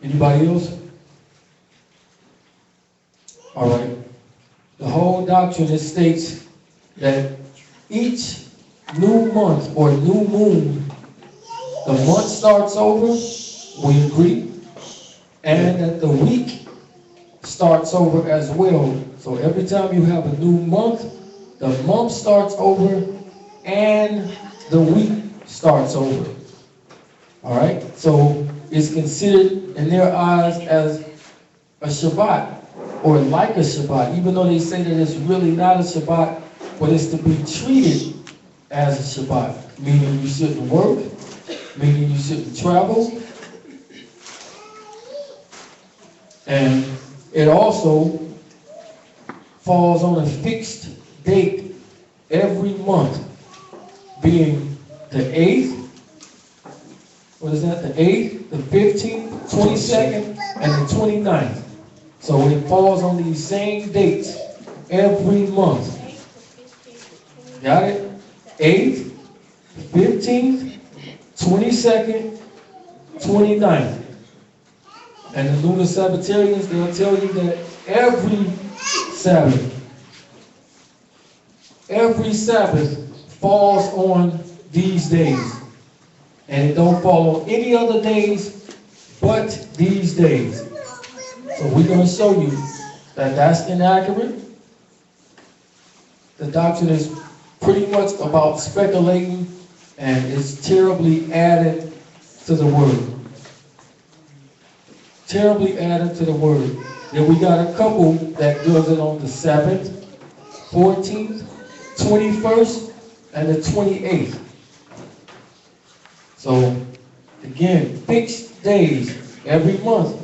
Anybody else? All right. The whole doctrine it states that each new month or new moon, the month starts over, we agree, and that the week starts over as well. So every time you have a new month, the month starts over and the week starts over. All right? So it's considered in their eyes as a Shabbat or like a Shabbat, even though they say that it's really not a Shabbat, but it's to be treated as a Shabbat, meaning you shouldn't work, meaning you shouldn't travel. And it also falls on a fixed date every month, being the 8th, what is that, the 8th, the 15th, 22nd, and the 29th. So it falls on these same dates every month. Got it? 8th, 15th, 22nd, 29th. And the Lunar Sabbatarians, they'll tell you that every Sabbath falls on these days. And it don't fall on any other days but these days. So we're going to show you that that's inaccurate. The doctrine is pretty much about speculating, and it's terribly added to the word. Terribly added to the word. Then we got a couple that does it on the 7th, 14th, 21st, and the 28th. So, again, fixed days every month.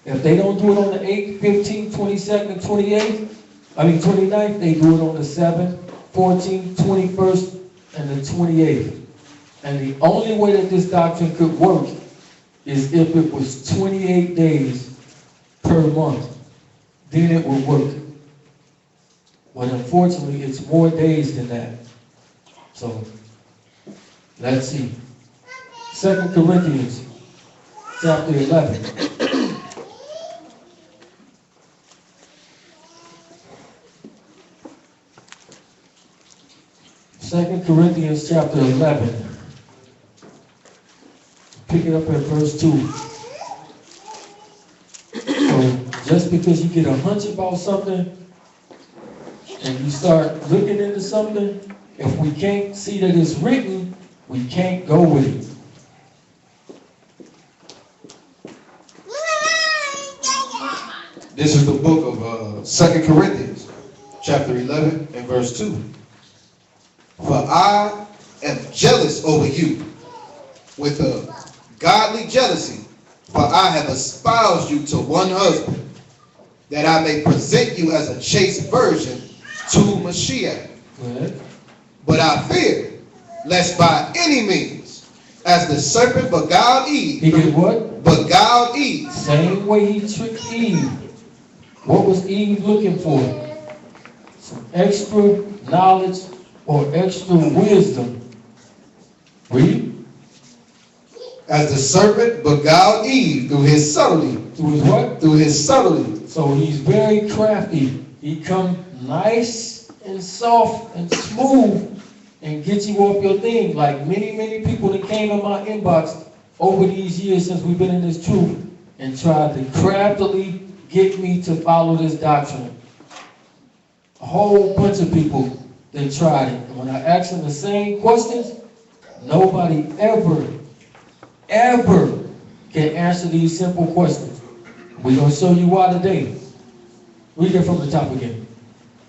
If they don't do it on the 8th, 15th, 22nd, and 29th, they do it on the 7th, 14th, 21st, and the 28th. And the only way that this doctrine could work is if it was 28 days per month. Then it would work. But unfortunately, it's more days than that. So, let's see. 2 Corinthians chapter 11. 2 Corinthians chapter 11. Pick it up at verse 2. So just because you get a hunch about something and you start looking into something, if we can't see that it's written, we can't go with it. This is the book of 2 Corinthians, chapter 11 and verse 2. For I am jealous over you with a godly jealousy, for I have espoused you to one husband, that I may present you as a chaste virgin to Mashiach. Good. But I fear, lest by any means, as the serpent beguiled Eve. He did what? Beguiled Eve. Same way he tricked Eve. What was Eve looking for? Some extra knowledge or extra wisdom. Read. As the serpent beguiled Eve through his subtlety. Through his what? Through his subtlety. So he's very crafty. He come nice and soft and smooth and get you off your thing. Like many people that came in my inbox over these years since we've been in this truth and tried to craftily get me to follow this doctrine. A whole bunch of people that tried it. And when I asked them the same questions, nobody ever can answer these simple questions. We're going to show you why today. Read it from the top again.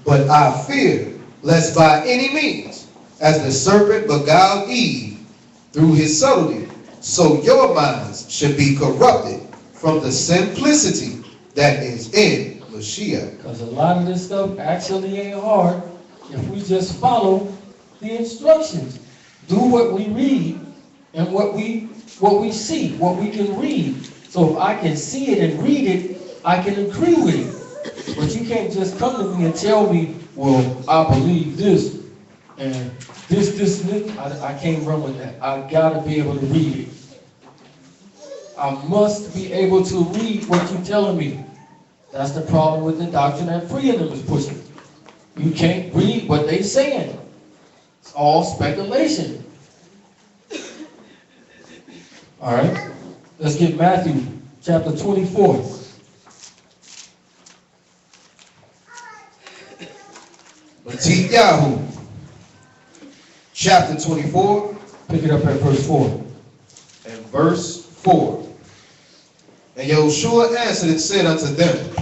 But I fear, lest by any means, as the serpent beguiled Eve through his subtlety, so your minds should be corrupted from the simplicity that is in Mashiach. Because a lot of this stuff actually ain't hard if we just follow the instructions. Do what we read and what we see, what we can read. So if I can see it and read it, I can agree with it. But you can't just come to me and tell me, well, I believe this, and this. I can't run with that. I gotta be able to read it. I must be able to read what you're telling me. That's the problem with the doctrine that freedom is pushing. You can't read what they're saying. It's all speculation. All right, let's get Matthew chapter 24. Matthew chapter 24. Pick it up at verse 4. And verse 4. And Yahushua answered and said unto them,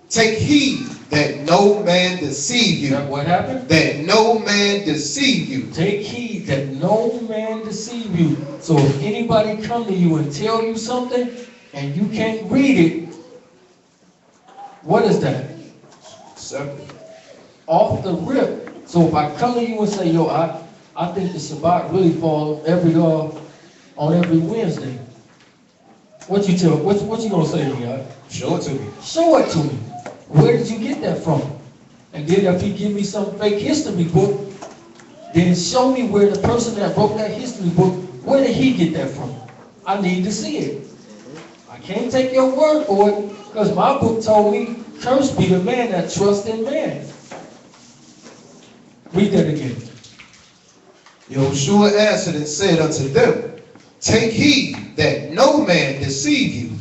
take heed that no man deceive you. What happened? That no man deceive you. Take heed that no man deceive you. So if anybody come to you and tell you something and you can't read it, what is that? Seven. Off the rip. So if I come to you and say, yo, I think the Shabbat really falls on every Wednesday. What you gonna say to me? Show it to me. Show it to me. Where did you get that from? And then if he give me some fake history book, then show me where the person that wrote that history book, where did he get that from? I need to see it. I can't take your word for it, because my book told me, cursed be the man that trusts in man. Read that again. Yahushua answered and said unto them, take heed that no man deceive you.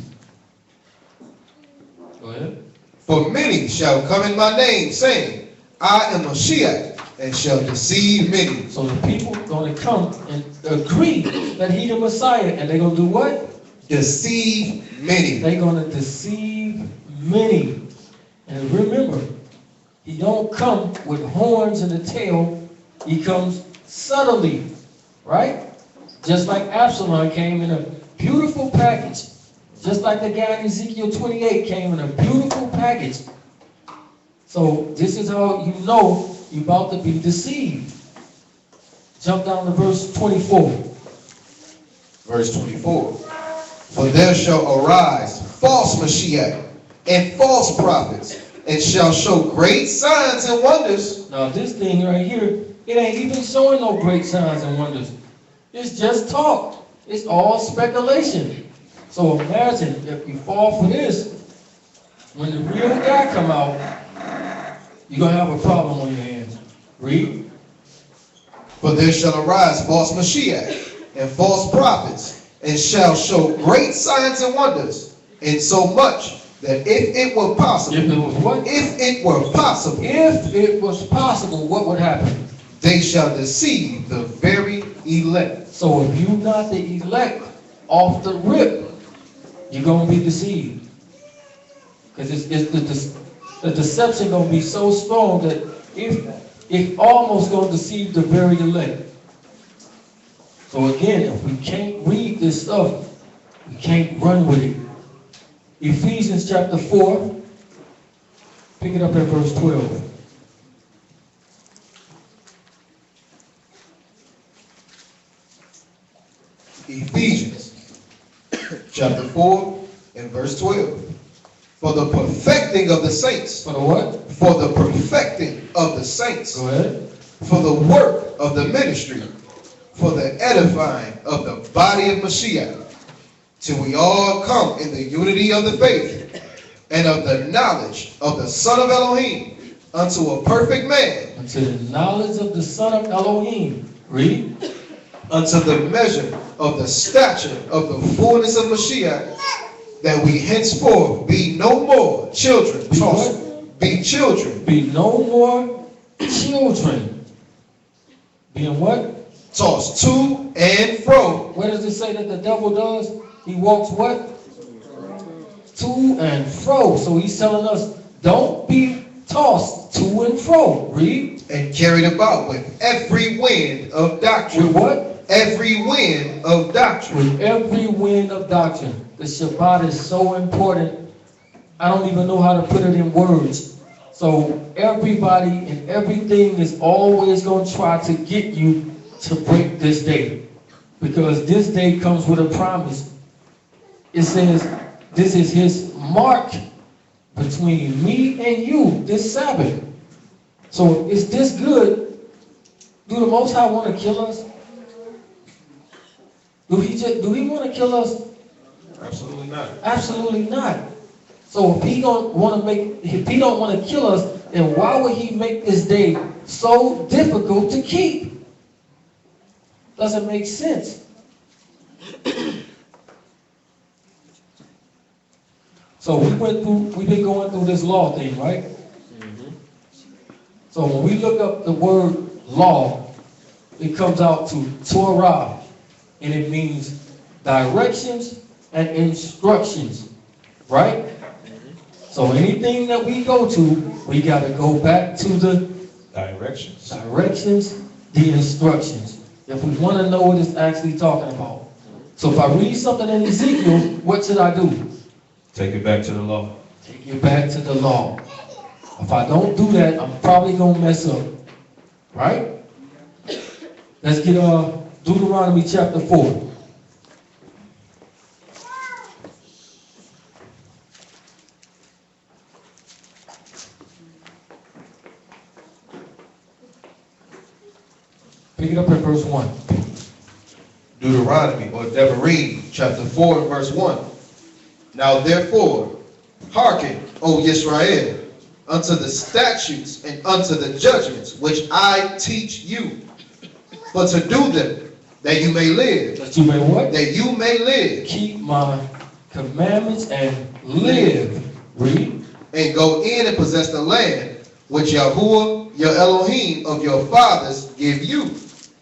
Go ahead. For many shall come in my name, saying, I am Mashiach, and shall deceive many. So the people are going to come and agree that he the Messiah, and they're going to do what? Deceive many. They're going to deceive many. And remember, he don't come with horns and a tail. He comes subtly, right? Just like Absalom came in a beautiful package. Just like the guy in Ezekiel 28 came in a beautiful package. So this is how you know you're about to be deceived. Jump down to verse 24. Verse 24. For there shall arise false Mashiach and false prophets, and shall show great signs and wonders. Now this thing right here, it ain't even showing no great signs and wonders. It's just talk. It's all speculation. So imagine if you fall for this, when the real guy come out, you're going to have a problem on your hands. Read. For there shall arise false Mashiach and false prophets, and shall show great signs and wonders, in so much that if it were possible, If it was what? If it were possible, If it was possible, what would happen? they shall deceive the very elect. So if you're not the elect off the rip, you're going to be deceived. Because the deception going to be so strong that it's almost going to deceive the very elect. So again, if we can't read this stuff, we can't run with it. Ephesians chapter 4, pick it up at verse 12. Ephesians chapter 4 and verse 12. For the perfecting of the saints. For the what? For the perfecting of the saints. Go ahead. For the work of the ministry. For the edifying of the body of Mashiach. Till we all come in the unity of the faith and of the knowledge of the Son of Elohim, unto a perfect man. Unto the knowledge of the Son of Elohim. Read. Unto the measure of the stature of the fullness of Mashiach, that we henceforth be no more children. Be what? Be children. Be no more children. Being what? Tossed to and fro. What does it say that the devil does? He walks what? To and fro. So he's telling us, don't be tossed to and fro. Read. And carried about with every wind of doctrine. With what? Every wind of doctrine. With every wind of doctrine. The Shabbat is so important. I don't even know how to put it in words. So everybody and everything is always going to try to get you to break this day. Because this day comes with a promise. It says, this is his mark between me and you, this Sabbath. So is this good? Do the Most High want to kill us? Do he want to kill us? Absolutely not. Absolutely not. So if he don't want to kill us, then why would he make this day so difficult to keep? Doesn't make sense. So we've been going through this law thing, right? So when we look up the word law, it comes out to Torah, and it means directions and instructions, right? So anything that we go to, we got to go back to the Directions. the instructions, if we want to know what it's actually talking about. So if I read something in Ezekiel, what should I do? Take it back to the law. Take it back to the law. If I don't do that, I'm probably going to mess up. Right? Let's get Deuteronomy chapter 4. Pick it up at verse 1. Deuteronomy, or Devarim, chapter 4 and verse 1. Now therefore, hearken, O Yisrael, unto the statutes and unto the judgments which I teach you, but to do them, that you may live. That you may what? That you may live. Keep my commandments and live. Read. And go in and possess the land which Yahuwah, your Elohim of your fathers, give you.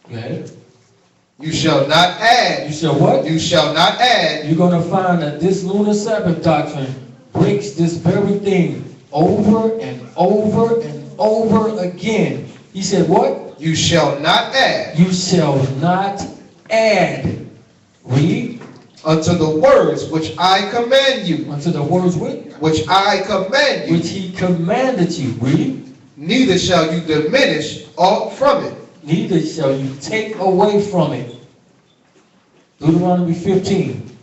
Okay. You shall not add. You shall what? You shall not add. You're going to find that this lunar Sabbath doctrine breaks this very thing over and over and over again. He said what? You shall not add. You shall not add. Read. Unto the words which I command you. Unto the words which I command you. Which he commanded you. Read. Neither shall you diminish aught from it. Neither shall you take away from it. Deuteronomy 15.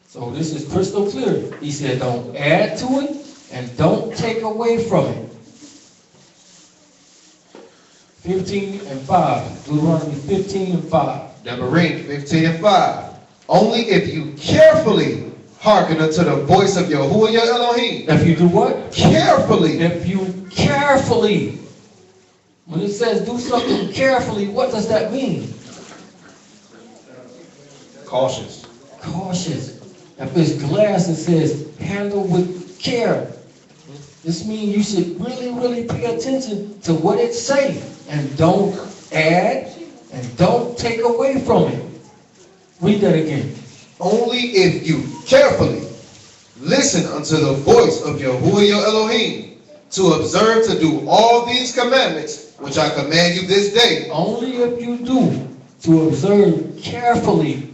So this is crystal clear. He said don't add to it and don't take away from it. 15 and 5. Deuteronomy 15 and 5. Devarim 15 and 5. Only if you carefully hearken unto the voice of Yahuwah your Elohim. If you do what? Carefully. If you carefully. When it says do something carefully, what does that mean? Cautious. Cautious. If it's glass, it says handle with care. This means you should really, really pay attention to what it says. And don't add and don't take away from it. Read that again. Only if you carefully listen unto the voice of Yahuwah your Elohim, to observe to do all these commandments which I command you this day. Only if you do, to observe carefully.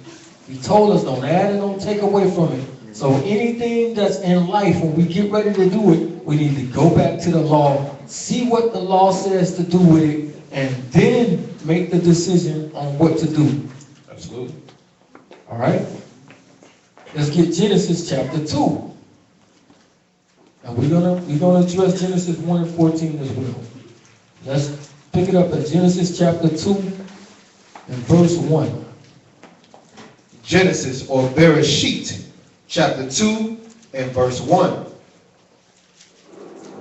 He told us don't add and don't take away from it. So anything that's in life, when we get ready to do it, we need to go back to the law, see what the law says to do with it, and then make the decision on what to do. Absolutely. All right? Let's get Genesis chapter 2. And we're gonna address Genesis 1 and 14 as well. Let's pick it up at Genesis chapter 2 and verse 1. Genesis, or Bereshit, chapter 2 and verse 1.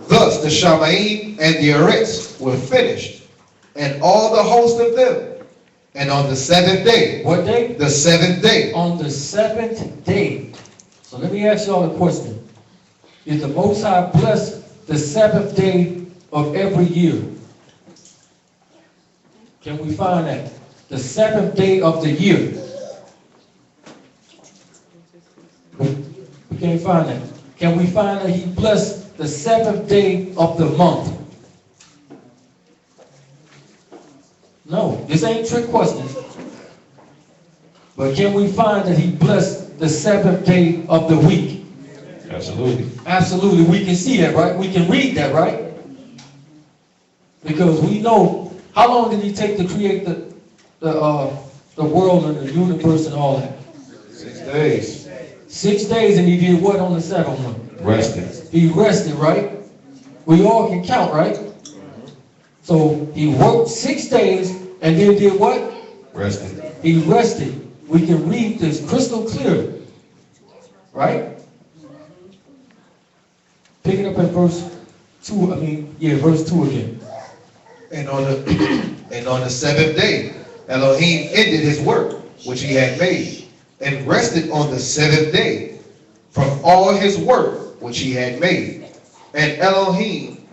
Thus the Shamaim and the Eretz were finished, and all the host of them. And on the seventh day. What day? The seventh day. On the seventh day. So let me ask y'all a question. Did the Most High bless the seventh day of every year? Can we find that? The seventh day of the year. We can't find that. Can we find that he blessed the seventh day of the month? No, this ain't trick questions. But can we find that he blessed the seventh day of the week? Absolutely. Absolutely, we can see that, right? We can read that, right? Because we know, how long did he take to create the world and the universe and all that? 6 days. 6 days, and he did what on the seventh one? Rested. He rested, right? We all can count, right? So he worked 6 days and then did what? Rested. He rested. We can read this crystal clear. Right? Pick it up at verse 2. Verse 2 again. And on the seventh day, Elohim ended his work which he had made, and rested on the seventh day from all his work which he had made. And Elohim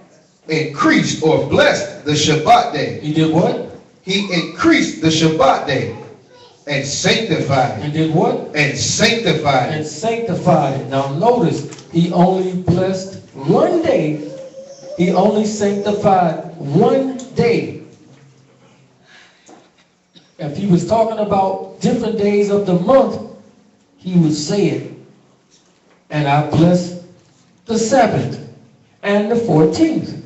increased or blessed the Shabbat day. He did what? He increased the Shabbat day and sanctified it. And did what? And sanctified it. And sanctified it. Now notice, he only blessed one day. He only sanctified one day. If he was talking about different days of the month, he would say it. And I bless the 7th, and the 14th,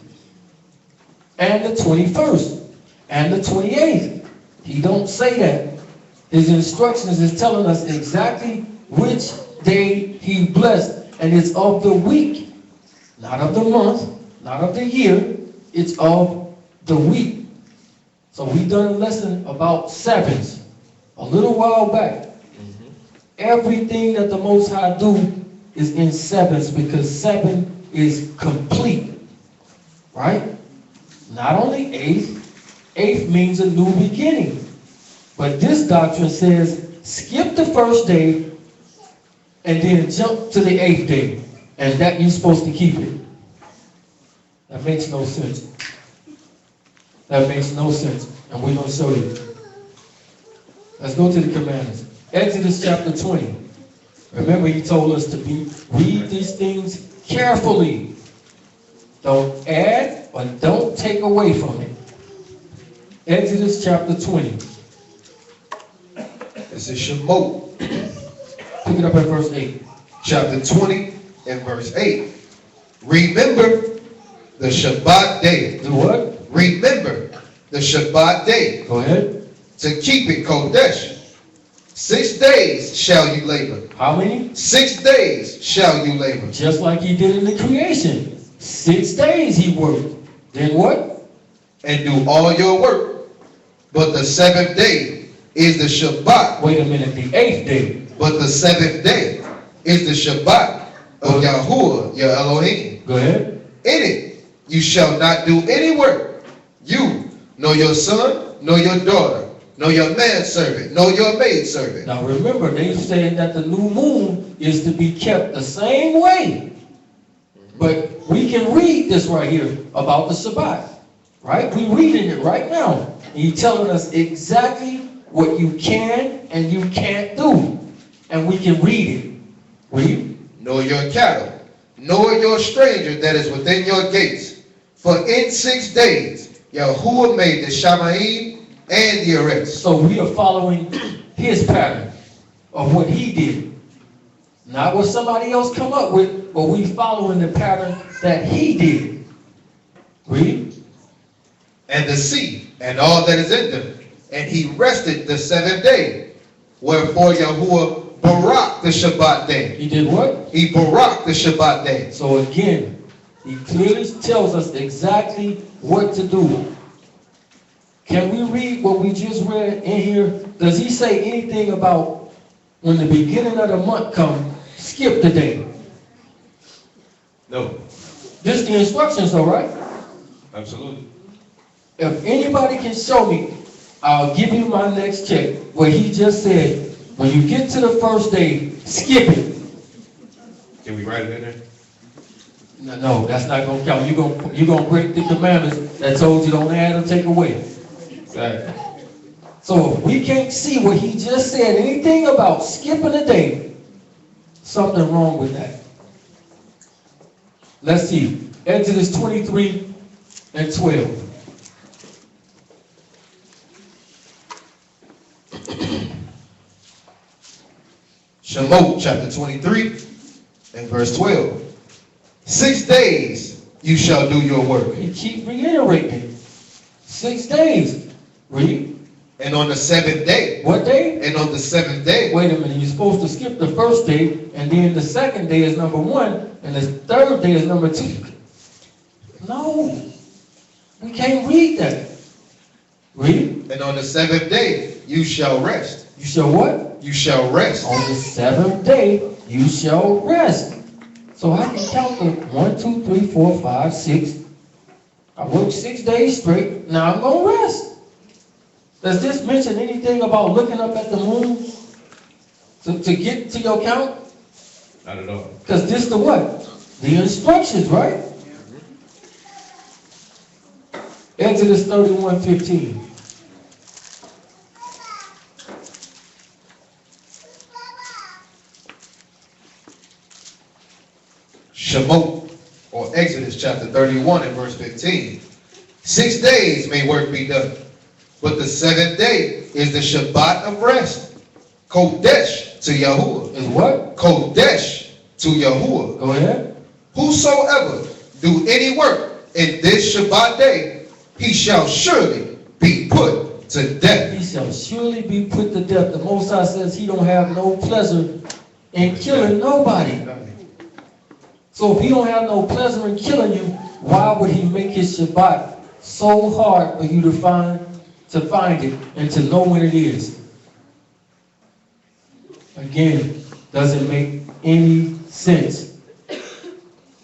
and the 21st, and the 28th. He don't say that. His instructions is telling us exactly which day he blessed, and it's of the week, not of the month, not of the year. It's of the week. So we done a lesson about Sabbaths a little while back. Everything that the Most High do is in Sabbaths, because 7 is complete, right? Not only 8th. 8th means a new beginning. But this doctrine says, skip the first day and then jump to the 8th day. And that you're supposed to keep it. That makes no sense. That makes no sense. And we're going to show you. Let's go to the commandments. Exodus chapter 20. Remember, he told us to read these things carefully. Don't add or don't take away from it. Exodus chapter 20. This is Shemot. Pick it up at verse 8. Chapter 20 and verse 8. Remember the Shabbat day. Do what? Remember the Shabbat day. Go ahead. To keep it Kodesh. 6 days shall you labor. How many? 6 days shall you labor. Just like he did in the creation. 6 days he worked. Then what? And do all your work. But the 7th day is the Shabbat. Wait a minute, the 8th day. But the 7th day is the Shabbat of Yahuwah, your Elohim. Go ahead. In it you shall not do any work. You, nor your son, nor your daughter, nor your manservant, nor your maidservant. Now remember, they said that the new moon is to be kept the same way. But we can read this right here about the Shabbat. Right? We're reading it right now. He's telling us exactly what you can and you can't do. And we can read it. Read. Nor your cattle, nor your stranger that is within your gates. For in 6 days Yahuwah made the Shamaim and the Eretz. So we are following his pattern of what he did. Not what somebody else come up with, but we following the pattern that he did. Read. And the sea, and all that is in them. And he rested the 7th day. Wherefore Yahuwah barak the Shabbat day. He did what? He barak the Shabbat day. So again, he clearly tells us exactly what to do. Can we read what we just read in here? Does he say anything about when the beginning of the month comes, skip the day? No. Just the instructions though, right? Absolutely. If anybody can show me, I'll give you my next check, where he just said, when you get to the first day, skip it. Can we write it in there? No, that's not going to count. You're gonna break the commandments that told you don't add or take away. Exactly. So if we can't see what he just said, anything about skipping a day, something wrong with that. Let's see. Exodus 23 and 12. Shemot chapter 23 and verse 12. 6 days you shall do your work. He keep reiterating. 6 days. Read. And on the 7th day. What day? And on the 7th day. Wait a minute. You're supposed to skip the first day, and then the second day is number 1, and the third day is number 2. No. We can't read that. Read. And on the 7th day you shall rest. You shall what? You shall rest. On the seventh day, you shall rest. So I can count the 1, 2, 3, 4, 5, 6. I worked 6 days straight. Now I'm going to rest. Does this mention anything about looking up at the moon to get to your count? Not at all. Because this the what? The instructions, right? Exodus 31:15. Shemot, or Exodus chapter 31 and verse 15. 6 days may work be done, but the seventh day is the Shabbat of rest. Kodesh to Yahuwah. Is what? Kodesh to Yahuwah. Go ahead. Whosoever do any work in this Shabbat day, he shall surely be put to death. He shall surely be put to death. The Most High says he don't have no pleasure in killing nobody. So if he don't have no pleasure in killing you, why would he make his Shabbat so hard for you to find it and to know when it is? Again, doesn't make any sense.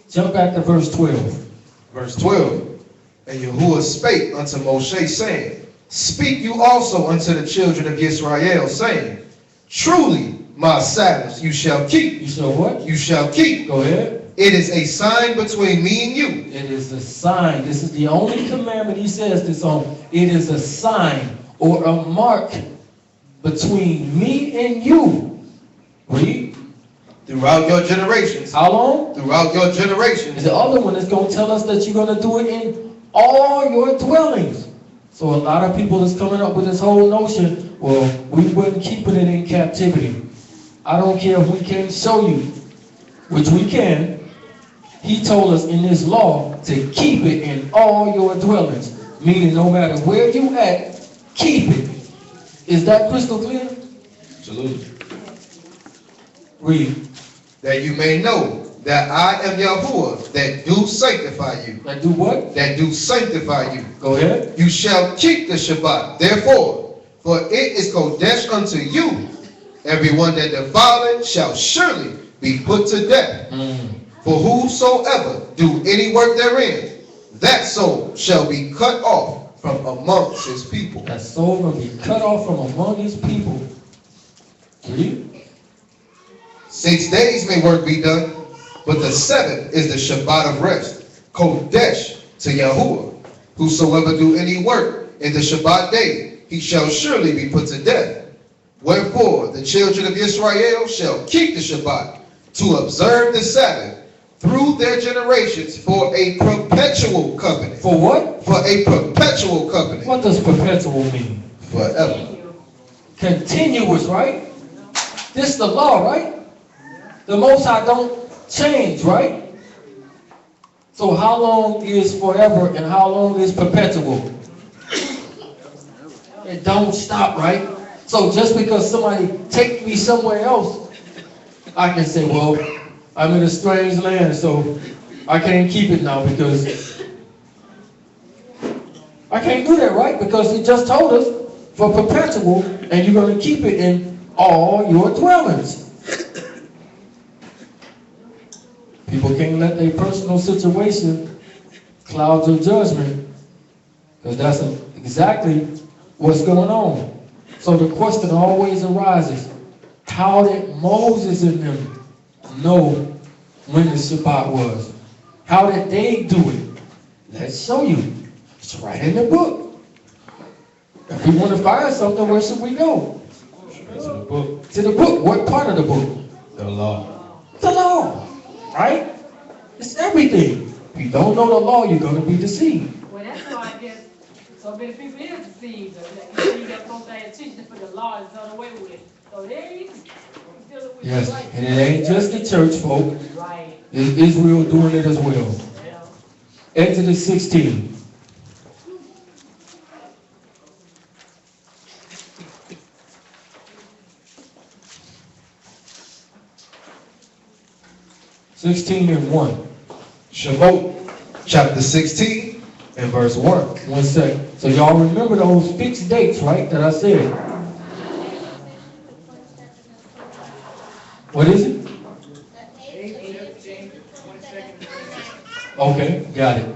Jump back to verse 12. Verse 12. And Yahuwah spake unto Moshe, saying, Speak you also unto the children of Israel, saying, Truly my Sabbaths you shall keep. You shall what? You shall keep. Go ahead. It is a sign between me and you. It is a sign. This is the only commandment he says this on. It is a sign or a mark between me and you. Read. Throughout your generations. How long? Throughout your generations. The other one is going to tell us that you're going to do it in all your dwellings. So a lot of people is coming up with this whole notion, well, we weren't keeping it in captivity. I don't care if we can't show you, which we can. He told us in this law to keep it in all your dwellings. Meaning no matter where you at, keep it. Is that crystal clear? Absolutely. Read. That you may know that I am Yahuwah, that do sanctify you. That do what? That do sanctify you. Go ahead. You shall keep the Shabbat, therefore, for it is Kodesh unto you. Everyone that defileth shall surely be put to death. For whosoever do any work therein, that soul shall be cut off from amongst his people. That soul will be cut off from among his people. Read. 6 days may work be done, but the seventh is the Shabbat of rest. Kodesh to Yahuwah. Whosoever do any work in the Shabbat day, he shall surely be put to death. Wherefore the children of Israel shall keep the Shabbat, to observe the Sabbath through their generations for a perpetual covenant. For what? For a perpetual covenant. What does perpetual mean? Forever. Continuous, right? This is the law, right? The Most High don't change, right? So how long is forever and how long is perpetual? It don't stop, right? So just because somebody take me somewhere else, I can say, well, I'm in a strange land, so I can't keep it now because I can't do that, right? Because he just told us for perpetual, and you're going to keep it in all your dwellings. People can't let their personal situation cloud your judgment, because that's exactly what's going on. So the question always arises, how did Moses and them know when the Shabbat was? How did they do it? Let's show you. It's right in the book. If we want to find something, where should we go? To the book. To the book. What part of the book? The law. The law. Right? It's everything. If you don't know the law, you're going to be deceived. Well, that's why I guess so many people is deceived. You got folks out here teaching for the law is done away with. So there you go. Yes, and it ain't just the church folk. Right. It's Israel doing it as well. Yeah. Exodus 16. and 1. Shemot, chapter 16 and verse 1. 1 second. So y'all remember those fixed dates, right, that I said? What is it? 8th, 15th, 22nd. Okay, got it.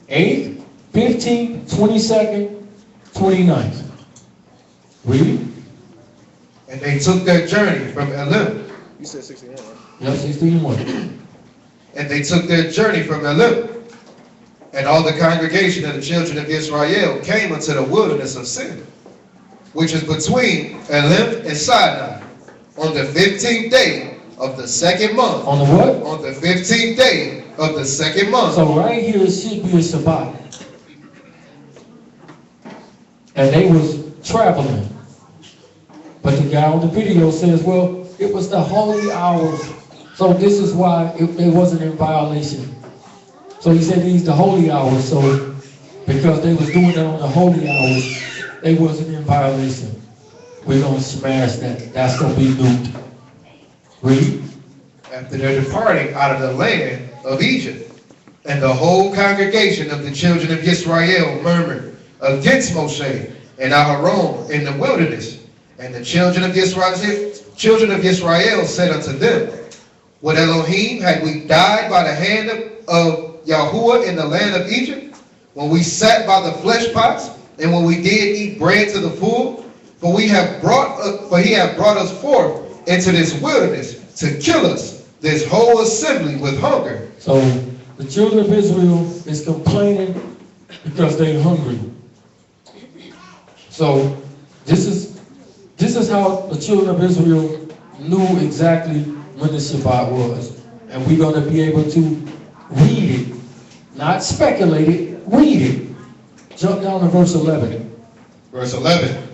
8th, 15th, 22nd, 29th. Read. And they took their journey from Elim. You said 61, right? Yep, 61. And they took their journey from Elim. And all the congregation of the children of Israel came unto the wilderness of Sin, which is between Elim and Sinai, on the 15th day of the second month. On the what? On the 15th day of the second month. So right here it should be a Sabbath. And they was traveling. But the guy on the video says, well, it was the holy hours. So this is why it wasn't in violation. So he said these the holy hours. So because they was doing it on the holy hours, they wasn't in violation. We're going to smash that. That's going to be nuked. Read. After their departing out of the land of Egypt, and the whole congregation of the children of Israel murmured against Moshe and Aaron in the wilderness. And the children of Israel said unto them, Would Elohim had we died by the hand of Yahuwah in the land of Egypt, when we sat by the flesh pots, and when we did eat bread to the full? For he have brought us forth into this wilderness to kill us, this whole assembly, with hunger. So the children of Israel is complaining because they're hungry. So this is how the children of Israel knew exactly when the Shabbat was. And we're going to be able to read it, not speculate it, read it. Jump down to verse 11. Verse 11.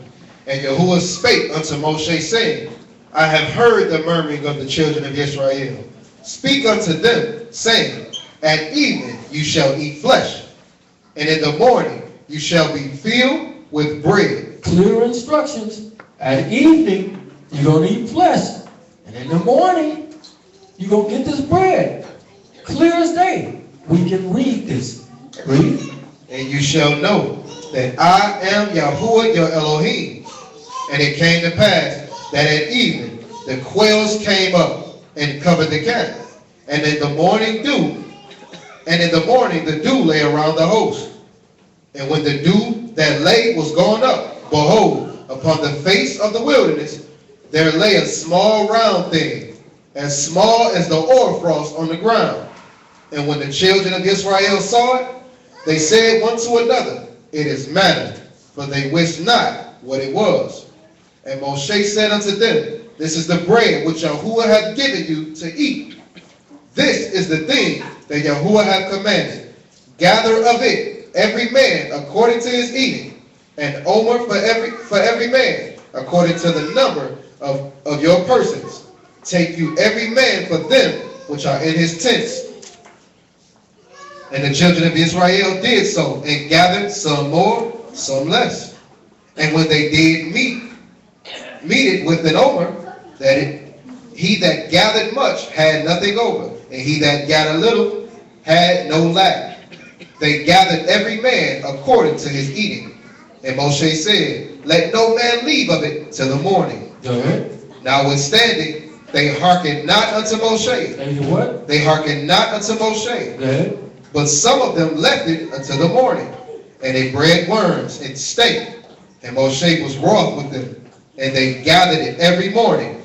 And Yahuwah spake unto Moshe, saying, I have heard the murmuring of the children of Israel. Speak unto them, saying, At evening you shall eat flesh, and in the morning you shall be filled with bread. Clear instructions. At evening, you're going to eat flesh. And in the morning, you're going to get this bread. Clear as day. We can read this. Read. And you shall know that I am Yahuwah your Elohim. And it came to pass that at evening the quails came up and covered the camp. And in the morning the dew lay around the host. And when the dew that lay was gone up, behold, upon the face of the wilderness there lay a small round thing, as small as the hoarfrost on the ground. And when the children of Israel saw it, they said one to another, It is manna, for they wist not what it was. And Moshe said unto them, This is the bread which Yahuwah hath given you to eat. This is the thing that Yahuwah hath commanded. Gather of it every man according to his eating, and omer for every man according to the number of your persons. Take you every man for them which are in his tents. And the children of Israel did so, and gathered some more, some less. And when they did meet it with an omer, he that gathered much had nothing over, and he that gathered little had no lack. They gathered every man according to his eating. And Moshe said, Let no man leave of it till the morning. Go ahead. Notwithstanding, they hearkened not unto Moshe. They did what? They hearkened not unto Moshe. Go ahead. But some of them left it until the morning. And they bred worms and stank. And Moshe was wroth with them. And they gathered it every morning,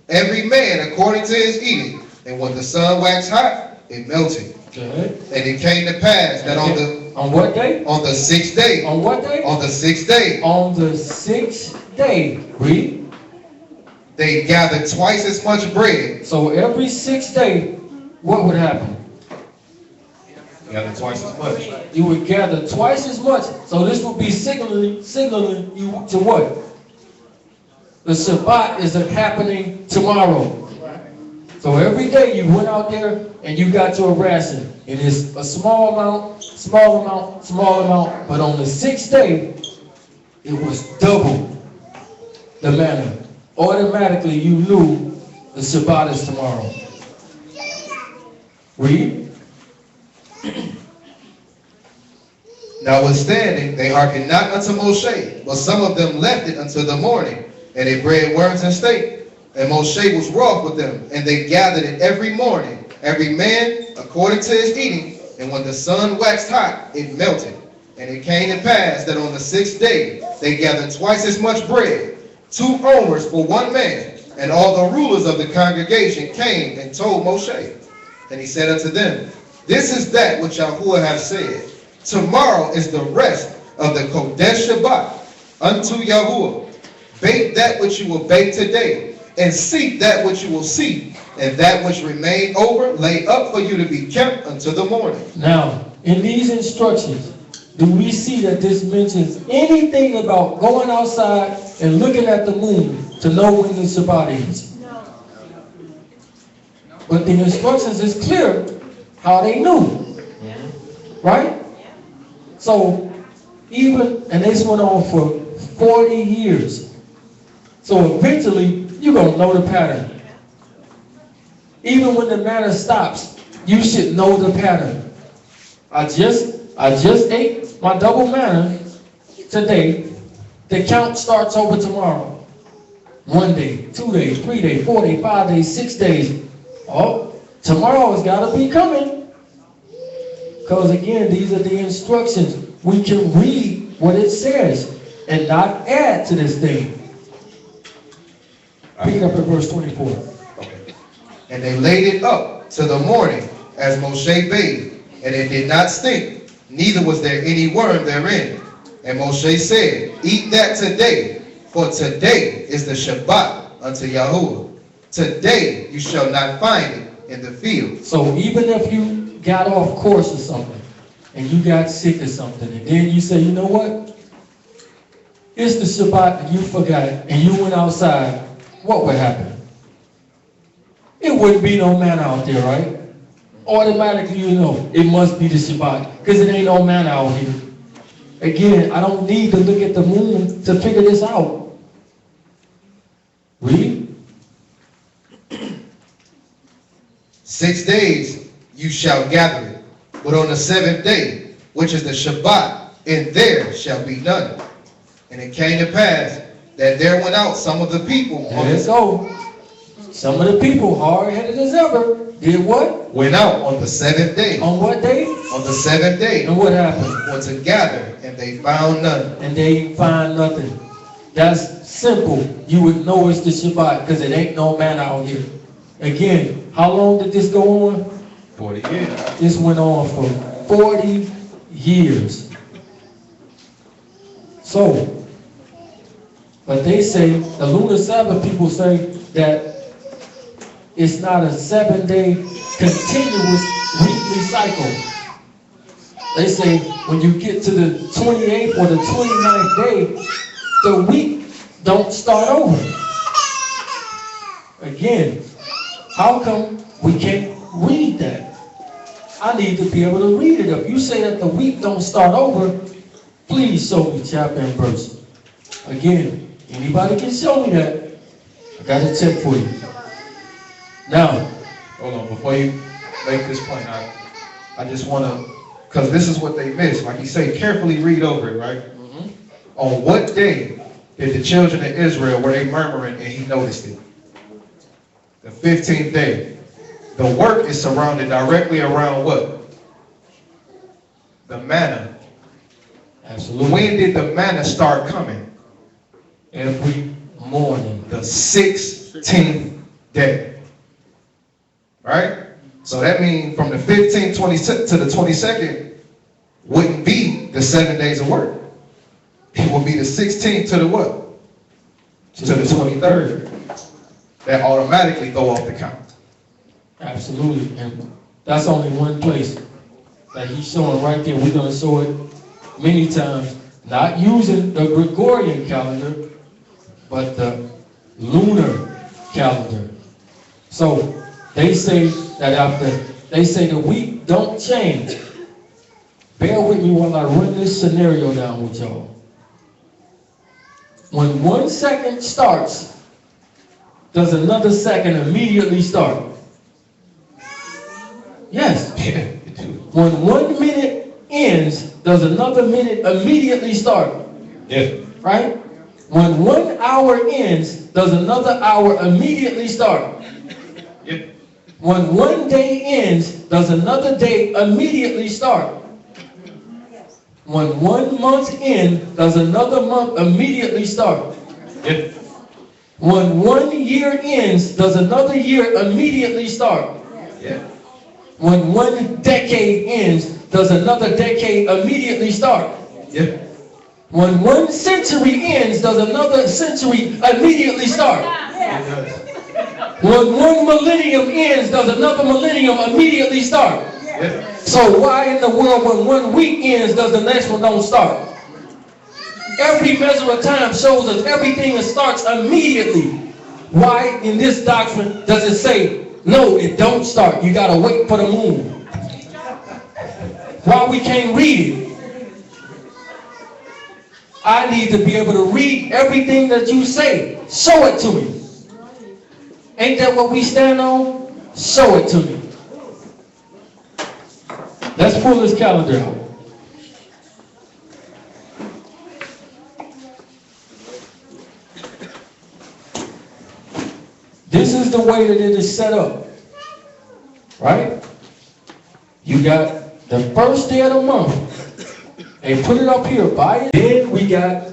every man according to his eating. And when the sun waxed hot, it melted. Go ahead. And it came to pass that on what day? On the sixth day. On what day? On the sixth day. On the sixth day. Read. They gathered twice as much bread. So every sixth day, what would happen? Gather twice as much. You would gather twice as much. So this would be signaling you to what? The Shabbat is happening tomorrow. So every day you went out there and you got your ration. It is a small amount, but on the sixth day, it was double the manna. Automatically you knew the Shabbat is tomorrow. Read. Notwithstanding, they hearkened not unto Moshe, but some of them left it until the morning, and they bred worms and stank. And Moshe was wroth with them, and they gathered it every morning, every man according to his eating. And when the sun waxed hot, it melted. And it came to pass that on the 6th day they gathered twice as much bread, 2 omers for one man. And all the rulers of the congregation came and told Moshe. And he said unto them, This is that which Yahuwah hath said. Tomorrow is the rest of the Kodesh Shabbat unto Yahuwah. Bake that which you will bake today, and seek that which you will seek, and that which remain over lay up for you to be kept until the morning. Now, in these instructions, do we see that this mentions anything about going outside and looking at the moon to know when the Shabbat is? No. But the instructions is clear how they knew. Right? So, even, and this went on for 40 years. So eventually, you're going to know the pattern. Even when the manna stops, you should know the pattern. I just ate my double manna today. The count starts over tomorrow. 1 day, 2 days, 3 days, 4 days, 5 days, 6 days. Oh, tomorrow has got to be coming. Because again, these are the instructions. We can read what it says and not add to this thing. Pick it up at verse 24. Okay. And they laid it up to the morning, as Moshe bade, and it did not stink, neither was there any worm therein. And Moshe said, Eat that today, for today is the Shabbat unto Yahuwah. Today you shall not find it in the field. So even if you got off course or something, and you got sick or something, and then you say, you know what? It's the Shabbat and you forgot, and you went outside, what would happen? It wouldn't be no manna out there, right? Automatically you know it must be the Shabbat, because it ain't no manna out here. Again, I don't need to look at the moon to figure this out. Read. 6 days you shall gather it, but on the 7th day, which is the Shabbat, in there shall be none. And it came to pass that there went out some of the people. There you go. Some of the people, hard-headed as ever, did what? Went out on the 7th day. On what day? On the 7th day. And what happened? For to gather, and they found none. And they ain't find nothing. That's simple. You would know it's the Shabbat because it ain't no manna out here. Again, how long did this go on? 40 years. This went on for 40 years. So, but they say, the lunar Sabbath people say that it's not a 7-day continuous weekly cycle. They say when you get to the 28th or the 29th day, the week don't start over. Again, how come we can't read that? I need to be able to read it. If you say that the week don't start over, please show me chapter and verse. Again, anybody can show me that. I got to check for you. Now, Hold on, before you make this point, I just want to, because this is what they missed. Like you say, carefully read over it, right? On what day did the children of Israel, were they murmuring and he noticed it? The 15th day. The work is surrounded directly around what? The manna. absolutely. When did the manna start coming? Every morning. The 16th day. Right? So that means from the 15th to the 22nd wouldn't be the 7 days of work. It would be the 16th to the what? To the 23rd. That automatically go off the count. Absolutely. And that's only one place that he's showing right there. We're going to show it many times. Not using the Gregorian calendar, but the lunar calendar. So they say that they say the week don't change. Bear with me while I run this scenario down with y'all. When 1 second starts, does another second immediately start? Yes. When 1 minute ends, does another minute immediately start? Yeah. Right? When 1 hour ends, does another hour immediately start? When one day ends, does another day immediately start? When 1 month ends, does another month immediately start? When 1 year ends, does another year immediately start? When 1 decade ends, does another decade immediately start? When 1 century ends, does another century immediately start? When 1 millennium ends, does another millennium immediately start? So why in the world when 1 week ends, does the next one don't start? Every measure of time shows us everything that starts immediately. Why in this doctrine does it say, no, it don't start, you gotta wait for the moon? Why we can't read it? I need to be able to read everything that you say. Show it to me. Ain't that what we stand on? Show it to me. Let's pull this calendar out. This is the way that it is set up. Right? You got the first day of the month. And put it up here by it. Then we got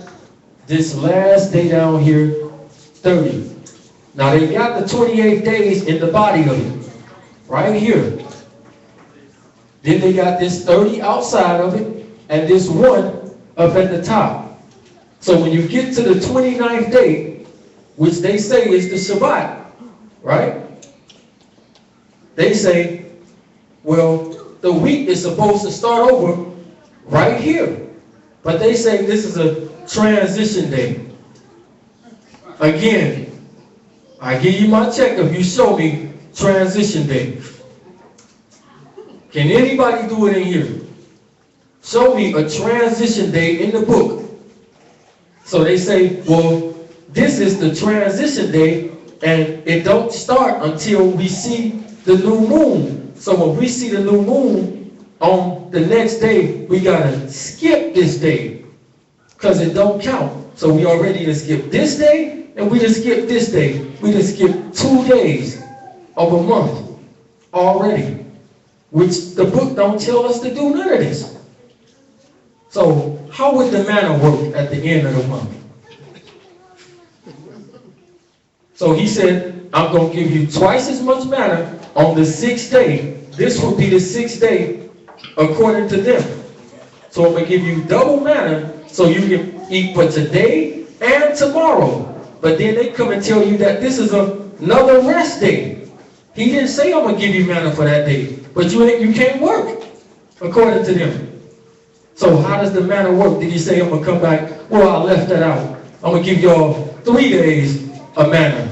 this last day down here, 30. Now they got the 28 days in the body of it. Right here. Then they got this 30 outside of it. And this 1 up at the top. So when you get to the 29th day, which they say is the Shabbat, right? They say, well, the week is supposed to start over right here. But they say this is a transition day. Again, I give you my check if you show me transition day. Can anybody do it in here? Show me a transition day in the book. So they say, well, this is the transition day, and it don't start until we see the new moon. So when we see the new moon on the next day, we gotta skip this day because it don't count. So we already just skip this day, and we just skip this day. We just skip 2 days of a month already, which the book don't tell us to do none of this. So how would the manna work at the end of the month? So he said, I'm going to give you twice as much manna on the 6th day. This will be the 6th day according to them. So I'm going to give you double manna so you can eat for today and tomorrow. But then they come and tell you that this is another rest day. He didn't say I'm going to give you manna for that day. But you can't work according to them. So how does the manna work? Did he say I'm going to come back? Well, I left that out. I'm going to give y'all 3 days of manna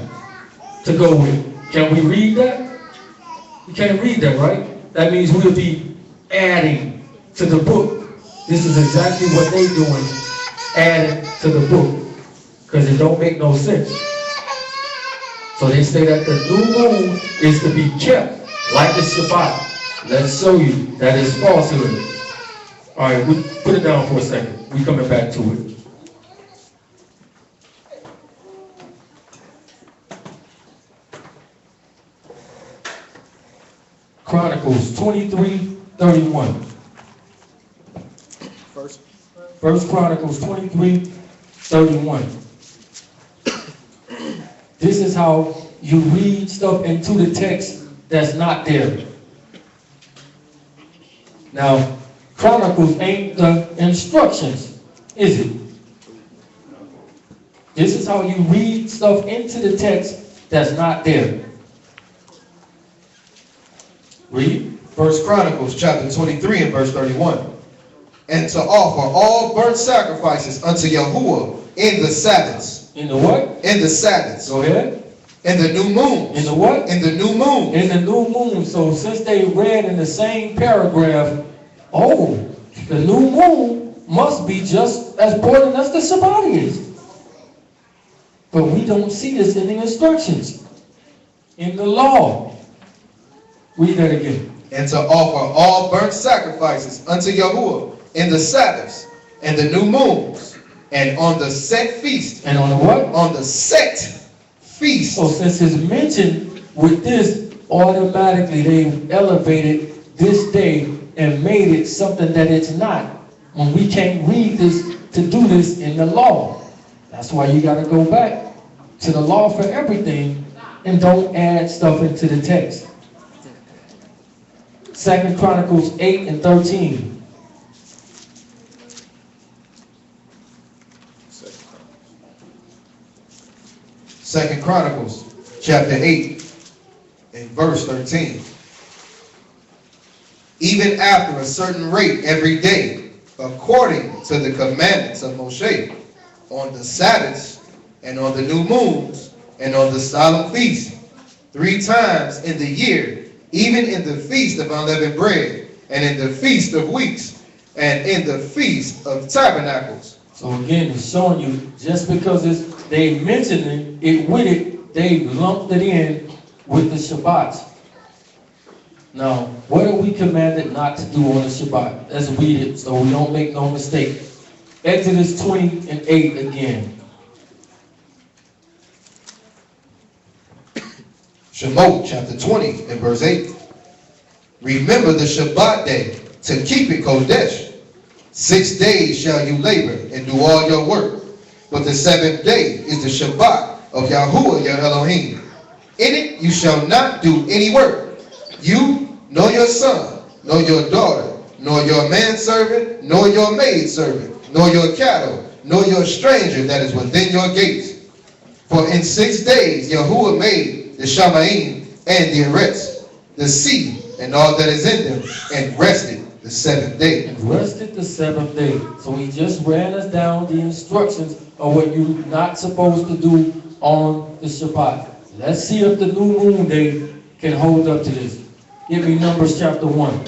to go with. Can we read that? You can't read that, right? That means we'll be adding to the book. This is exactly what they're doing, adding to the book, because it don't make no sense. So they say that the new moon is to be kept like the Shabbat. Let's show you that is falsehood. All right, we put it down for a second. We're coming back to it. Chronicles 23:31. First Chronicles 23:31. This is how you read stuff into the text that's not there. Now, Chronicles ain't the instructions, is it? This is how you read stuff into the text that's not there. Read. 1 Chronicles chapter 23 and verse 31. And to offer all burnt sacrifices unto Yahuwah in the Sabbaths. In the what? In the Sabbaths. Go ahead. In the new moons. In the what? In the new moons. In the new moon. So since they read in the same paragraph, oh, the new moon must be just as important as the Sabbath is. But we don't see this in the instructions, in the law. Read that again. And to offer all burnt sacrifices unto Yahuwah in the Sabbaths and the new moons and on the set feast. And on the what? On the set feast. So since it's mentioned with this, automatically they elevated this day and made it something that it's not. When we can't read this to do this in the law. That's why you got to go back to the law for everything and don't add stuff into the text. 2 Chronicles 8 and 13. Second Chronicles chapter 8 and verse 13. Even after a certain rate every day, according to the commandments of Moshe, on the Sabbaths and on the new moons and on the solemn feasts, 3 times in the year, even in the feast of unleavened bread, and in the feast of weeks, and in the feast of tabernacles. So again, it's showing you, just because they mentioned it with it, they lumped it in with the Shabbats. Now, what are we commanded not to do on the Shabbat? Let's read it so we don't make no mistake. Exodus 20 and 8 again. Shemot chapter 20 and verse 8. Remember the Shabbat day to keep it Kodesh. 6 days shall you labor and do all your work. But the 7th day is the Shabbat of Yahuwah your Elohim. In it you shall not do any work. You, nor your son, nor your daughter, nor your manservant, nor your maidservant, nor your cattle, nor your stranger that is within your gates. For in 6 days Yahuwah made the Shamayim and the Eretz, the sea, and all that is in them, and rested the 7th day. And rested the 7th day. So he just ran us down the instructions of what you're not supposed to do on the Shabbat. Let's see if the new moon day can hold up to this. Give me Numbers chapter 1.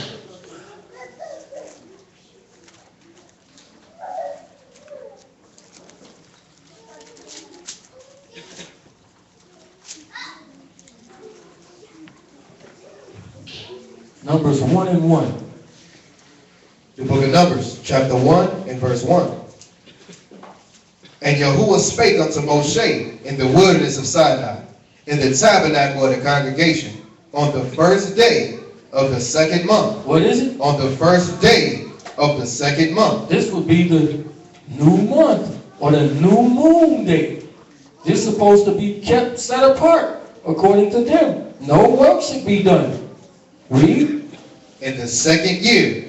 Numbers 1 and 1. The book of Numbers, chapter 1 and verse 1. And Yahuwah spake unto Moshe in the wilderness of Sinai, in the tabernacle of the congregation, on the first day of the 2nd month. What is it? On the first day of the 2nd month. This would be the new month or the new moon day. This is supposed to be kept set apart according to them. No work should be done. Read. In the 2nd year,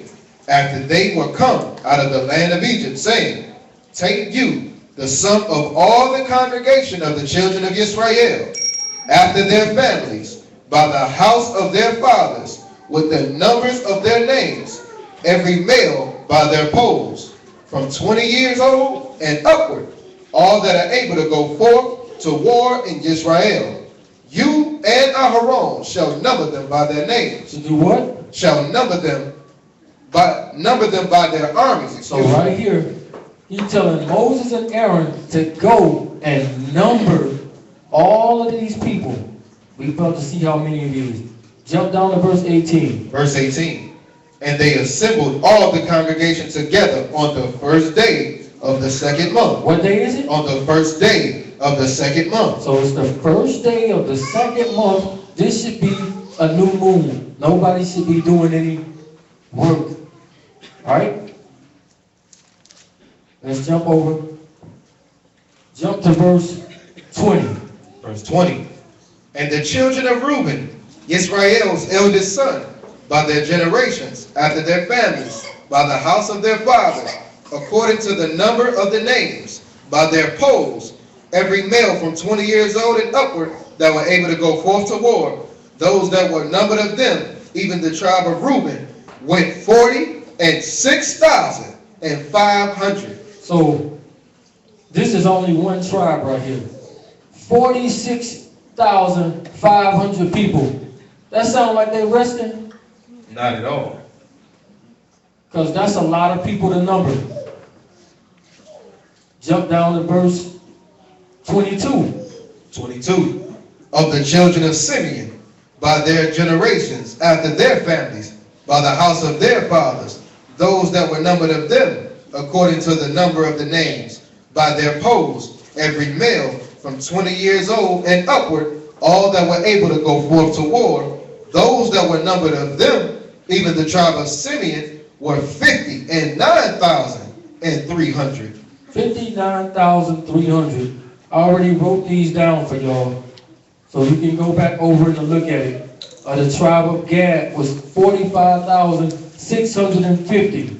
after they were come out of the land of Egypt, saying, Take you the sum of all the congregation of the children of Israel, after their families, by the house of their fathers, with the numbers of their names, every male by their poles, from 20 years old and upward, all that are able to go forth to war in Israel. You and Aharon shall number them by their names. To do what? Shall number them by their armies. So right here, he's telling Moses and Aaron to go and number all of these people. We about to see how many of these. Jump down to verse 18. Verse 18. And they assembled all the congregation together on the first day of the 2nd month. What day is it? On the first day of the 2nd month. So it's the first day of the 2nd month. This should be a new moon. Nobody should be doing any work. Alright? Let's jump over. Jump to verse 20. Verse 20. And the children of Reuben, Israel's eldest son, by their generations, after their families, by the house of their fathers, according to the number of the names, by their poles, every male from 20 years old and upward that were able to go forth to war, those that were numbered of them, even the tribe of Reuben, went 46,500. So this is only one tribe right here. 46,500 people. That sound like they resting? Not at all. Because that's a lot of people to number. Jump down to verse 22. 22. Of the children of Simeon, by their generations, after their families, by the house of their fathers, those that were numbered of them, according to the number of the names, by their poles, every male from 20 years old and upward, all that were able to go forth to war. Those that were numbered of them, even the tribe of Simeon, were 59,300. 59,300. I already wrote these down for y'all, so you can go back over and look at it. The tribe of Gad was 45,650.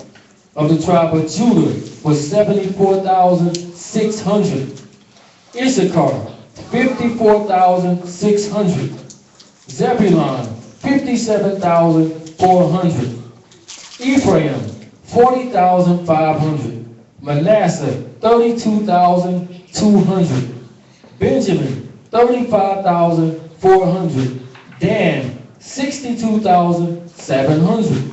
Of the tribe of Judah was 74,600. Issachar, 54,600. Zebulon, 57,400. Ephraim, 40,500. Manasseh, 32,200. Benjamin, 35,400. Dan, 62,700.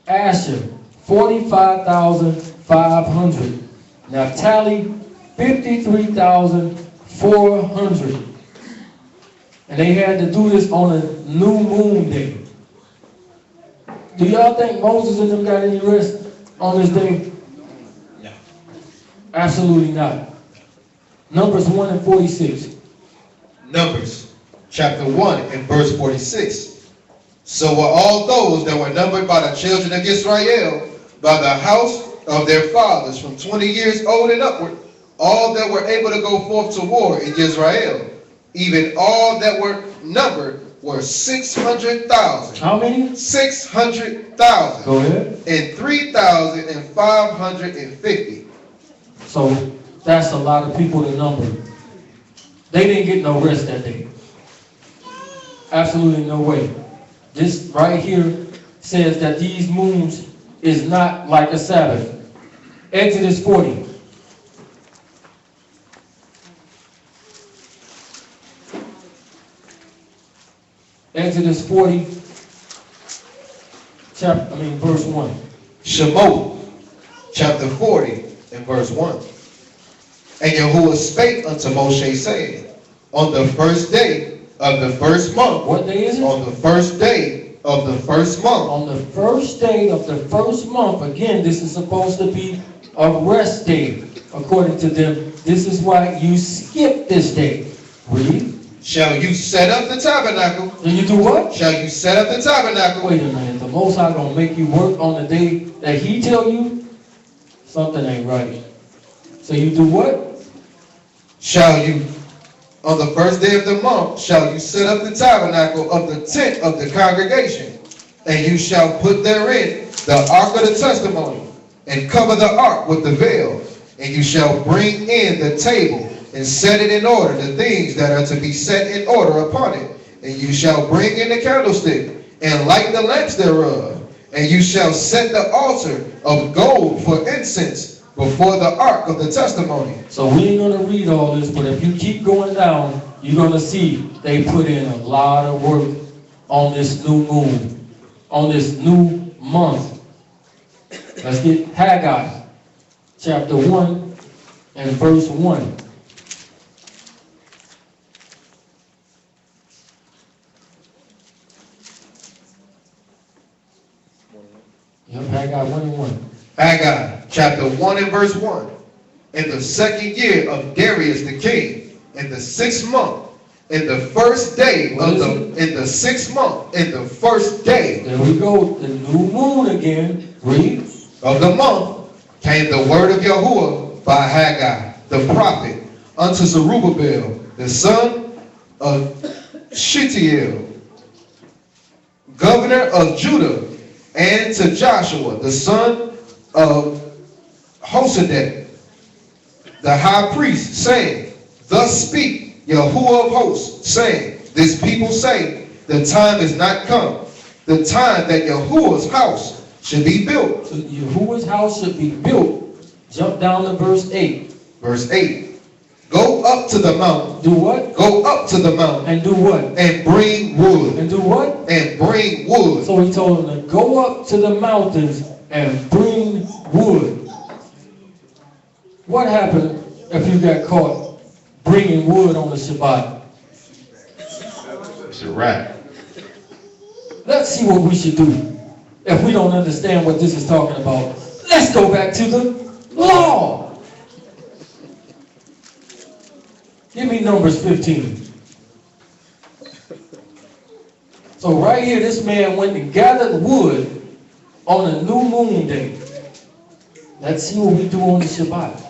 Asher, 45,500. Naphtali, 53,400. And they had to do this on a new moon day. Do y'all think Moses and them got any rest on this day? No. Absolutely not. Numbers 1 and 46. Numbers chapter 1 and verse 46. So were all those that were numbered by the children of Israel, by the house of their fathers, from 20 years old and upward, all that were able to go forth to war in Israel, even all that were numbered were 600,000. How many? 600,000. Go ahead. And 3,550. So that's a lot of people to number. They didn't get no rest that day. Absolutely no way. This right here says that these moons is not like a Sabbath. Exodus 40. Exodus 40, verse 1. Shemot, chapter 40 and verse 1. And Yahuwah spake unto Moshe, saying, on the first day of the first month. What day is it? On the first day of the first month. On the first day of the first month. Again, this is supposed to be a rest day, according to them. This is why you skip this day. Read. Shall you set up the tabernacle? And you do what? Shall you set up the tabernacle? Wait a minute. The Most High gonna make you work on the day that He tell you? Something ain't right. So you do what? Shall you, on the first day of the month, shall you set up the tabernacle of the tent of the congregation, and you shall put therein the ark of the testimony, and cover the ark with the veil, and you shall bring in the table, and set it in order, the things that are to be set in order upon it. And you shall bring in the candlestick, and light the lamps thereof. And you shall set the altar of gold for incense before the ark of the testimony. So we ain't going to read all this, but if you keep going down, you're going to see they put in a lot of work on this new moon, on this new month. Let's get Haggai, chapter 1 and verse 1. Yep, Haggai 1 and 1. Haggai, chapter 1 and verse 1. In the second year of Darius the king, in the 6th month, in the first day of in the 6th month, in the first day. There we go, the new moon again. Read. Of the month came the word of Yahuwah by Haggai, the prophet, unto Zerubbabel, the son of Shealtiel, governor of Judah, and to Joshua, the son of Hosadek, the high priest, saying, thus speak Yahuwah of hosts, saying, this people say, the time is not come, the time that Yahuwah's house should be built. So Yahuwah's house should be built. Jump down to verse 8. Verse 8. Go up to the mountain. Do what? Go up to the mountain. And do what? And bring wood. And do what? And bring wood. So he told them to go up to the mountains and bring wood. What happened if you got caught bringing wood on the Shabbat? It's a wrap. Let's see what we should do. If we don't understand what this is talking about, let's go back to the law. Give me Numbers 15. So right here, this man went and gathered wood on a new moon day. Let's see what we do on the Shabbat.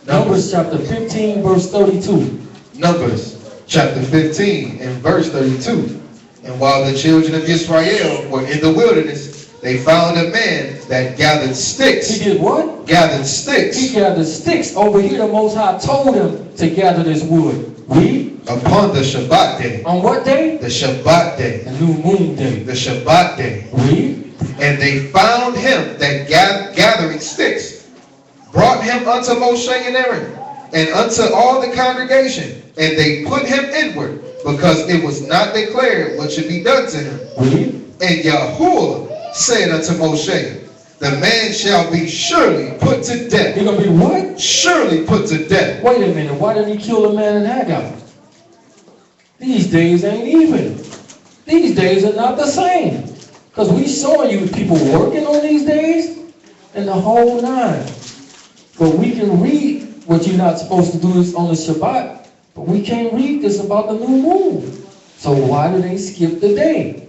Numbers chapter 15, verse 32. Numbers chapter 15 and verse 32. And while the children of Israel were in the wilderness, they found a man that gathered sticks. He did what? Gathered sticks. He gathered sticks. Over here, the Most High told him to gather this wood. Read. Upon the Shabbat day. On what day? The Shabbat day. The new moon day. The Shabbat day. Read. And they found him that gathering sticks, brought him unto Moshe and Aaron, and unto all the congregation, and they put him inward, because it was not declared what should be done to him. Read. And Yahuwah said unto Moshe, the man shall be surely put to death. He gonna be what? Surely put to death. Wait a minute, why didn't he kill the man in Haggai? These days ain't even. These days are not the same. Because we saw you people working on these days and the whole nine. But we can read what you're not supposed to do is on the Shabbat, but we can't read this about the new moon. So why do they skip the day?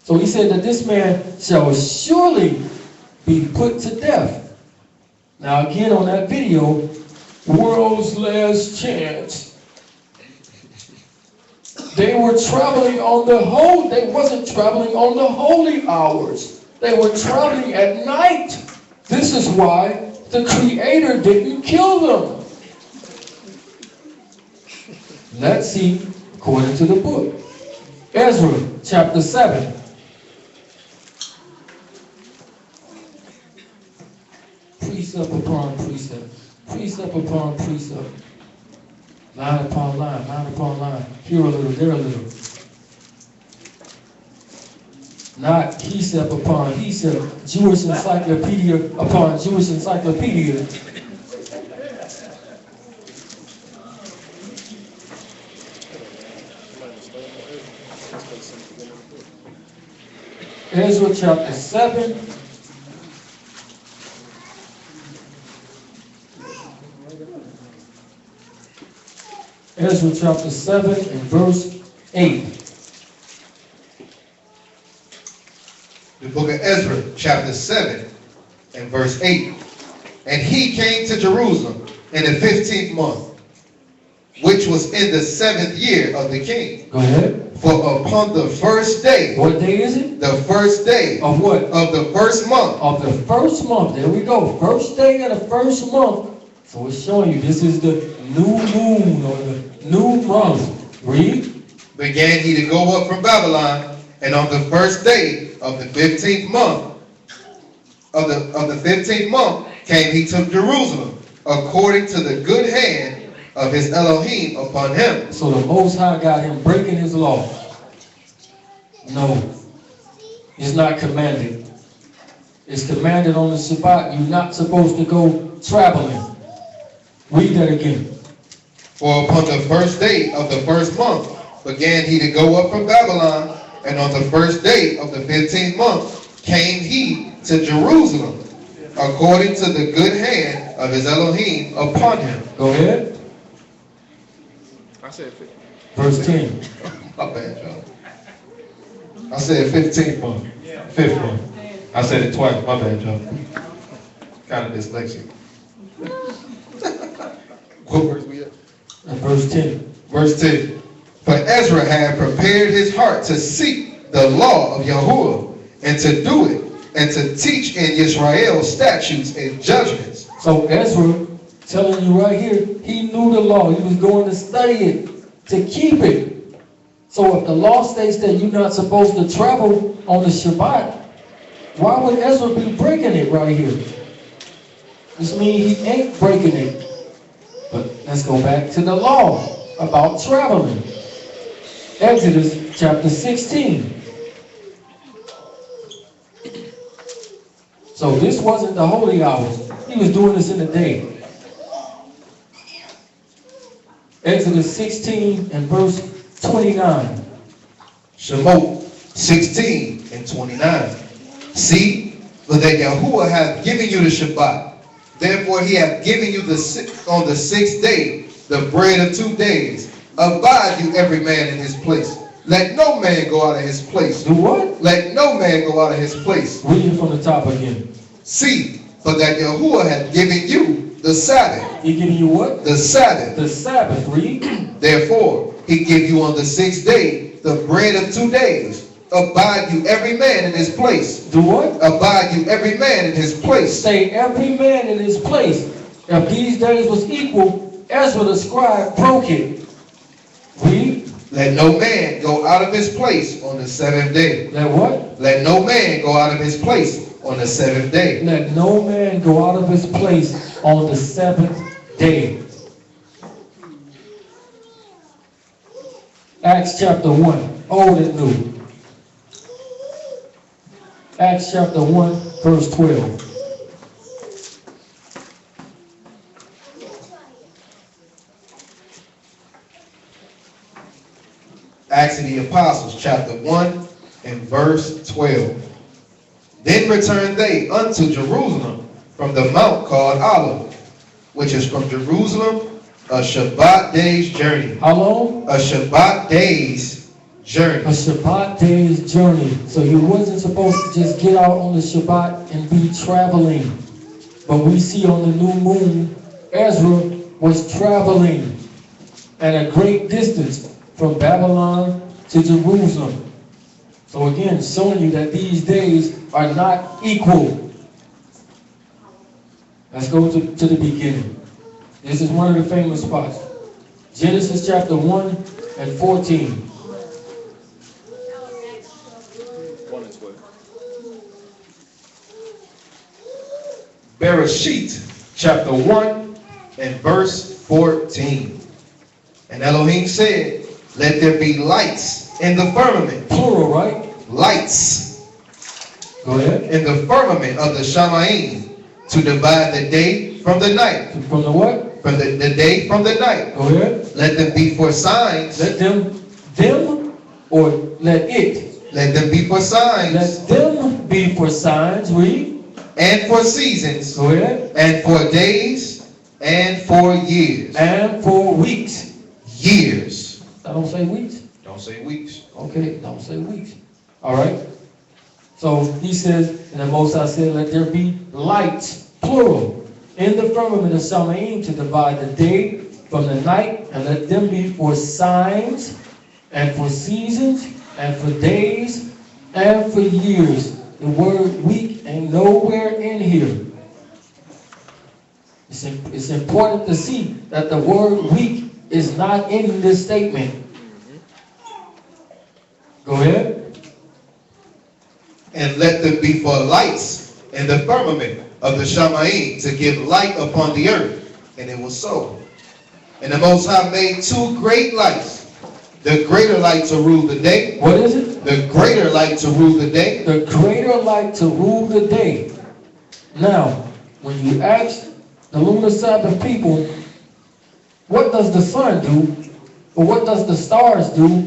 So he said that this man shall surely be put to death. Now again on that video, world's last chance. They were traveling on they wasn't traveling on the holy hours. They were traveling at night. This is why the Creator didn't kill them. Let's see, according to the book. Ezra chapter 7. Precept upon precept, precept upon precept, line upon line, line upon line, here a little, there a little. Not precept upon precept, Jewish encyclopedia upon Jewish encyclopedia. Ezra chapter 7. Ezra chapter 7 and verse 8. The book of Ezra, chapter 7 and verse 8. And he came to Jerusalem in the 15th month, which was in the 7th year of the king. Go ahead. For upon the first day. What day is it? The first day. Of what? Of the first month. Of the first month. There we go. First day of the first month. So it's showing you this is the new moon or the new month. Read. Began he to go up from Babylon, and on the first day of the 15th month, of the 15th month came he to Jerusalem, according to the good hand of his Elohim upon him. So the Most High got him breaking his law. No, it's not commanded. It's commanded on the Shabbat. You're not supposed to go traveling. Read that again. For upon the first day of the first month began he to go up from Babylon, and on the first day of the 15th month came he to Jerusalem, according to the good hand of his Elohim upon him. Go ahead. I said 15. Verse 10. My bad, y'all. I said 15th month. 5th month. I said it twice. My bad, y'all. Kind of dyslexic. What verse we at? Verse 10. Verse 10. For Ezra had prepared his heart to seek the law of Yahuwah, and to do it, and to teach in Israel statutes and judgments. So Ezra, telling you right here, he knew the law. He was going to study it, to keep it. So if the law states that you're not supposed to travel on the Shabbat, why would Ezra be breaking it right here? This means he ain't breaking it. But let's go back to the law about traveling. Exodus chapter 16. So this wasn't the holy hours. He was doing this in the day. Exodus 16 and verse 29. Shemot 16 and 29. See, for that Yahuwah hath given you the Shabbat. Therefore he hath given you on the 6th day the bread of 2 days. Abide you every man in his place. Let no man go out of his place. Do what? Let no man go out of his place. Read it from the top again. See, for that Yahuwah hath given you the Sabbath. He giving you what? The Sabbath. The Sabbath. Read. Therefore, he give you on the 6th day the bread of 2 days. Abide you every man in his place. Do what? Abide you every man in his place. Say every man in his place. If these days was equal, Ezra the scribe broke it. Read. Let no man go out of his place on the 7th day. Let what? Let no man go out of his place on the 7th day. Let no man go out of his place on the 7th day. Acts chapter 1, Old and New. Acts chapter 1, verse 12. Acts of the Apostles, chapter 1 and verse 12. Then returned they unto Jerusalem from the mount called Olive, which is from Jerusalem a Shabbat day's journey. How long? A Shabbat day's journey. A Shabbat day's journey. So you wasn't supposed to just get out on the Shabbat and be traveling. But we see on the new moon, Ezra was traveling at a great distance from Babylon to Jerusalem. So again, showing you that these days are not equal. Let's go to the beginning. This is one of the famous spots. Genesis chapter 1 and 14. 1 and 12. Bereshit, chapter 1 and verse 14. And Elohim said, let there be lights in the firmament. Plural, right? Lights. Go ahead. In the firmament of the Shamayim to divide the day from the night. From the what? From the day from the night. Go ahead. Let them be for signs. Let them, or let it. Let them be for signs. Let them be for signs, read. And for seasons. Go ahead. And for days. And for years. And for weeks. Years. I don't say weeks. Don't say weeks. Okay, don't say weeks. All right. So he says, and the Most High said, let there be lights, plural, in the firmament of Shamayim to divide the day from the night, and let them be for signs, and for seasons, and for days, and for years. The word week ain't nowhere in here. It's important to see that the word week is not in this statement. Go ahead. And let them be for lights in the firmament of the Shamayim to give light upon the earth. And it was so. And the Most High made 2 great lights. The greater light to rule the day. What is it? The greater light to rule the day. The greater light to rule the day. Now, when you ask the lunar Sabbath people, what does the sun do? Or what does the stars do?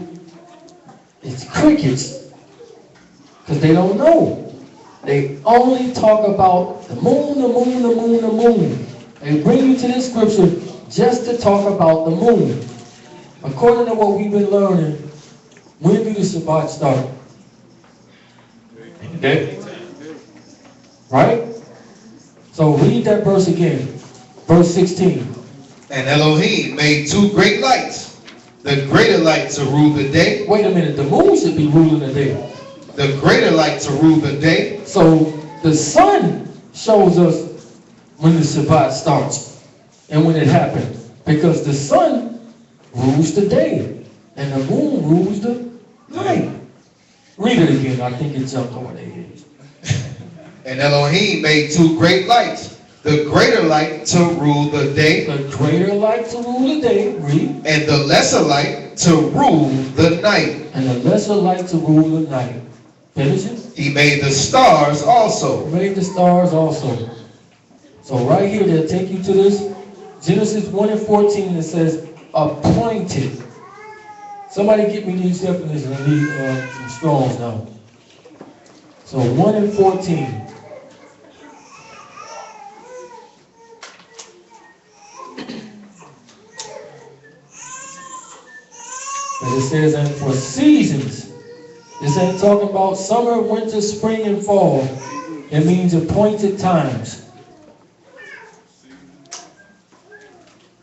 It's crickets. Because they don't know. They only talk about the moon, the moon, the moon, the moon. They bring you to this scripture just to talk about the moon. According to what we've been learning, when do the Shabbat start? Okay. Right? So read that verse again. Verse 16. And Elohim made 2 great lights. The greater light to rule the day. Wait a minute, the moon should be ruling the day. The greater light to rule the day. So the sun shows us when the Shabbat starts and when it happens. Because the sun rules the day and the moon rules the night. Read it again. I think it jumped over their heads. And Elohim made 2 great lights. The greater light to rule the day. The greater light to rule the day. Read. And the lesser light to rule the night. And the lesser light to rule the night. Finish it. He made the stars also. Made the stars also. So right here, they'll take you to this. Genesis 1 and 14, it says, appointed. Somebody get me these definitions. I need some Strongs now. So 1 and 14. says, and for seasons. This ain't talking about summer, winter, spring, and fall. It means appointed times.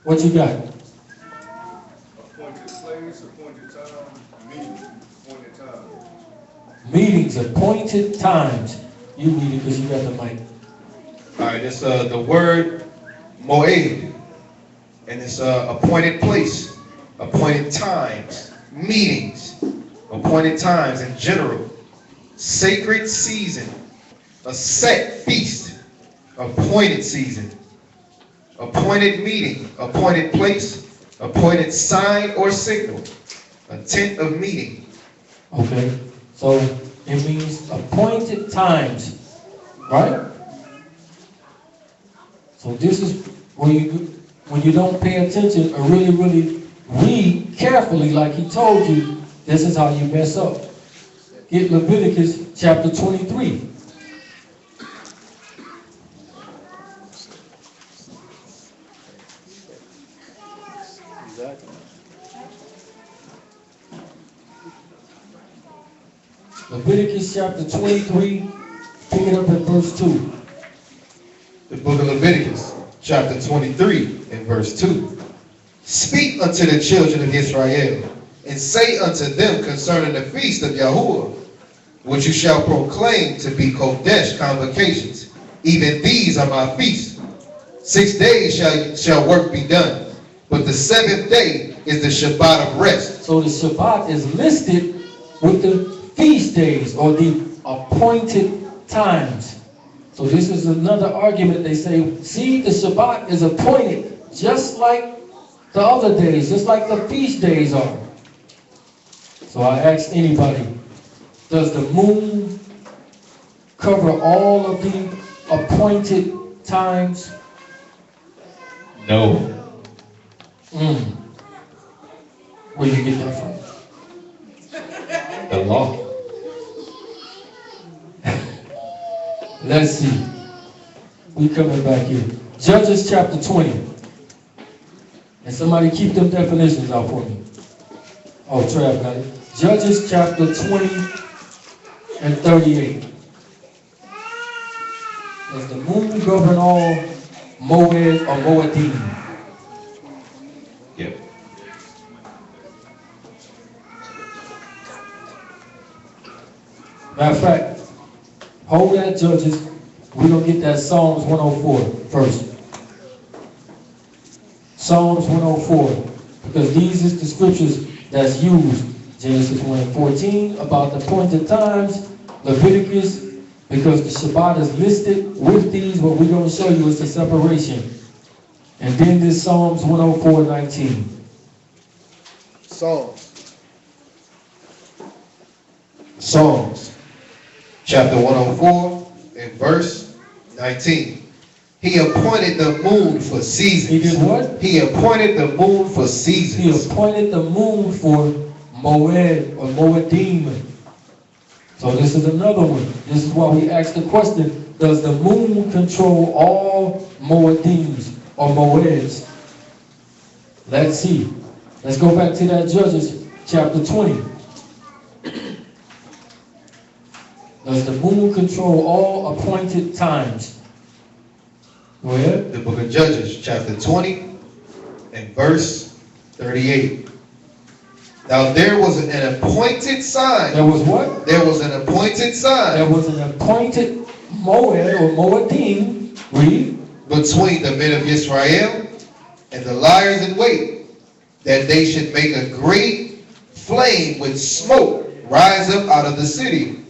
What you got? Appointed place, appointed time, meeting, appointed time. Meetings, appointed times. You read it because you got the mic. All right, it's the word moed, and it's appointed place, appointed times, meetings, appointed times in general, sacred season, a set feast, appointed season, appointed meeting, appointed place, appointed sign or signal, a tent of meeting. Okay, so it means appointed times, right? So this is when you don't pay attention or really read carefully like he told you, this is how you mess up. Get Leviticus chapter 23. Exactly. Leviticus chapter 23, pick it up at verse 2. The book of Leviticus, chapter 23, and verse 2. Speak unto the children of Israel, and say unto them concerning the feast of Yahuwah, which you shall proclaim to be Kodesh convocations. Even these are my feasts. 6 days shall work be done, but the seventh day is the Shabbat of rest. So the Shabbat is listed with the feast days or the appointed times. So this is another argument. They say, see, the Shabbat is appointed just like the other days, just like the feast days are. So I ask anybody, does the moon cover all of the appointed times? No. Where you get that from? The law. Let's see. We coming back here. Judges chapter 20. And somebody keep them definitions out for me. Oh, Trav got it. Judges chapter 20 and 38. Does the moon govern all Moed or Moedim? Yep. Matter of fact, hold that, Judges. We're going to get that Psalms 104 first. Psalms 104. Because these is the scriptures that's used. Genesis 1 and 14 about the appointed times. Leviticus, because the Shabbat is listed with these. What we're going to show you is the separation. And then this Psalms 104, 19. Psalms, chapter 104, and verse 19. He appointed the moon for seasons. He did what? He appointed the moon for He seasons. appointed the moon for Moed or Moedim. So this is another one. This is why we ask the question, does the moon control all Moedims or Moeds? Let's see. Let's go back to that Judges chapter 20. Does the moon control all appointed times? Go ahead. The book of Judges, chapter 20, and verse 38. Now there was an appointed sign. There was what? There was an appointed sign There was an appointed Moed or Moedim. Read. between the men of Israel and the liars in wait, that they should make a great flame with smoke rise up out of the city.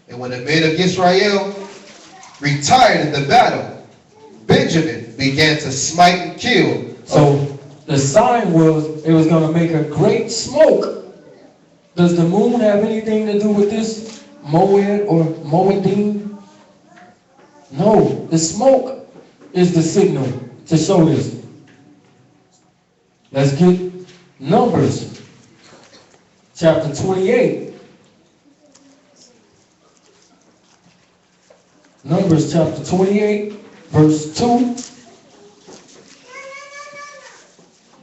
And when the men of Israel retired in the battle, Benjamin began to smite and kill. So the sign was it was going to make a great smoke. Does the moon have anything to do with this Moed or Moedim? No, the smoke is the signal to show this. Let's get Numbers chapter 28. Numbers chapter 28, verse 2.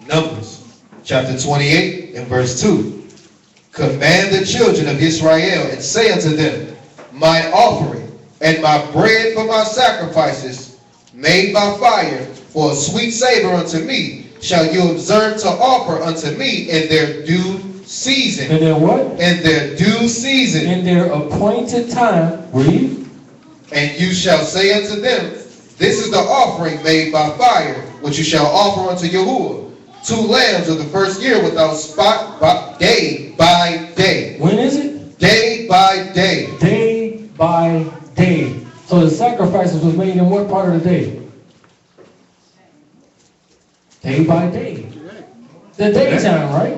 Numbers, chapter 28 and verse 2. command the children of Israel, and say unto them, my offering and my bread for my sacrifices, made by fire, for a sweet savor unto me, shall you observe to offer unto me in their due season. In their what? In their due season. In their appointed time. Read. And you shall say unto them, this is the offering made by fire, which you shall offer unto Yahuwah. 2 lambs of the first year without spot, day by day. When is it? Day by day. Day by day. So the sacrifices was made in what part of the day? Day by day. The daytime, right?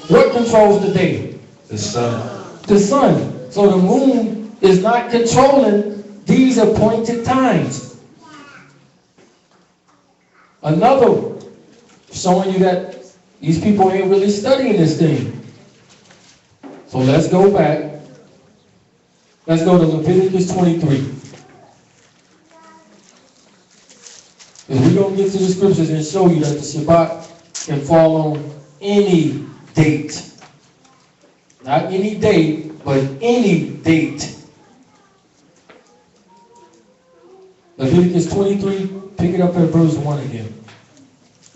What controls the day? The sun. The sun. So the moon is not controlling these appointed times. Another showing you that these people ain't really studying this thing. So let's go back. Let's go to Leviticus 23. Because we're going to get to the scriptures and show you that the Shabbat can fall on any date. Not any day, but any date. Leviticus 23, pick it up at verse 1 again.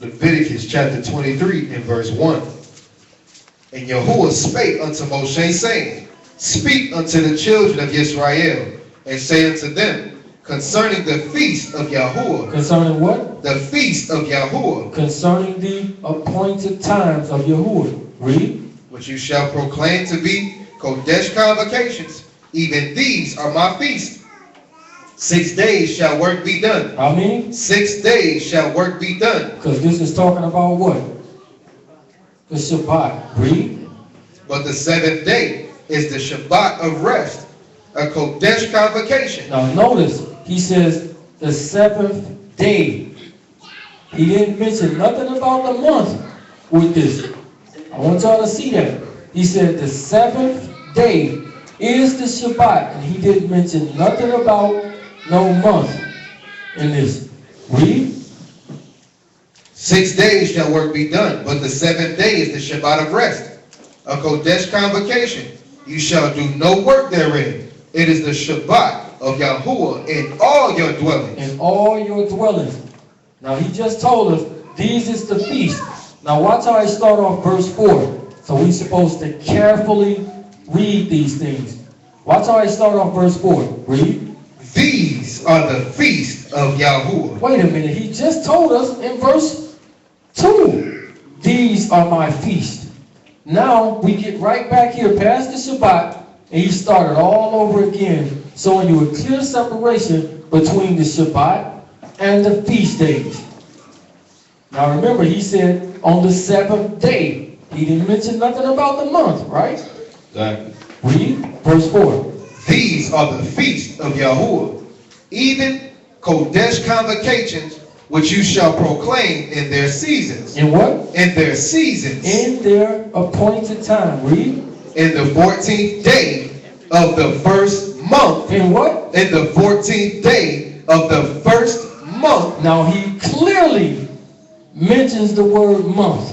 Leviticus chapter 23 and verse 1. And Yahuwah spake unto Moshe, saying, speak unto the children of Israel, and say unto them, concerning the feast of Yahuwah. Concerning what? The feast of Yahuwah. Concerning the appointed times of Yahuwah. Read. Which you shall proclaim to be Kodesh convocations. Even these are my feasts. 6 days shall work be done. How many? 6 days shall work be done. Because this is talking about what? The Shabbat. Read. But the 7th day is the Shabbat of rest, a Kodesh convocation. Now notice, he says the 7th day. He didn't mention nothing about the month with this. I want y'all to see that. He said the 7th day is the Shabbat. And he didn't mention nothing about no month in this. Read. 6 days shall work be done, but the 7th day is the Shabbat of rest, a Kodesh convocation. You shall do no work therein. It is the Shabbat of Yahuwah in all your dwellings. In all your dwellings. Now he just told us, these is the feast. Now watch how I start off verse 4. So we're supposed to carefully read these things. Watch how I start off verse 4. Read. These are the feast of Yahuwah. Wait a minute, he just told us in verse 2. These are my feast. Now we get right back here past the Shabbat, and he started all over again, showing you a clear separation between the Shabbat and the feast days. Now remember, he said on the 7th day. He didn't mention nothing about the month, right? Exactly. Read verse 4. These are the feast of Yahuwah, even Kodesh convocations, which you shall proclaim in their seasons. In what? In their seasons. In their appointed time. Read. In the 14th day of the first month. In what? In the 14th day of the first month. Now he clearly mentions the word month.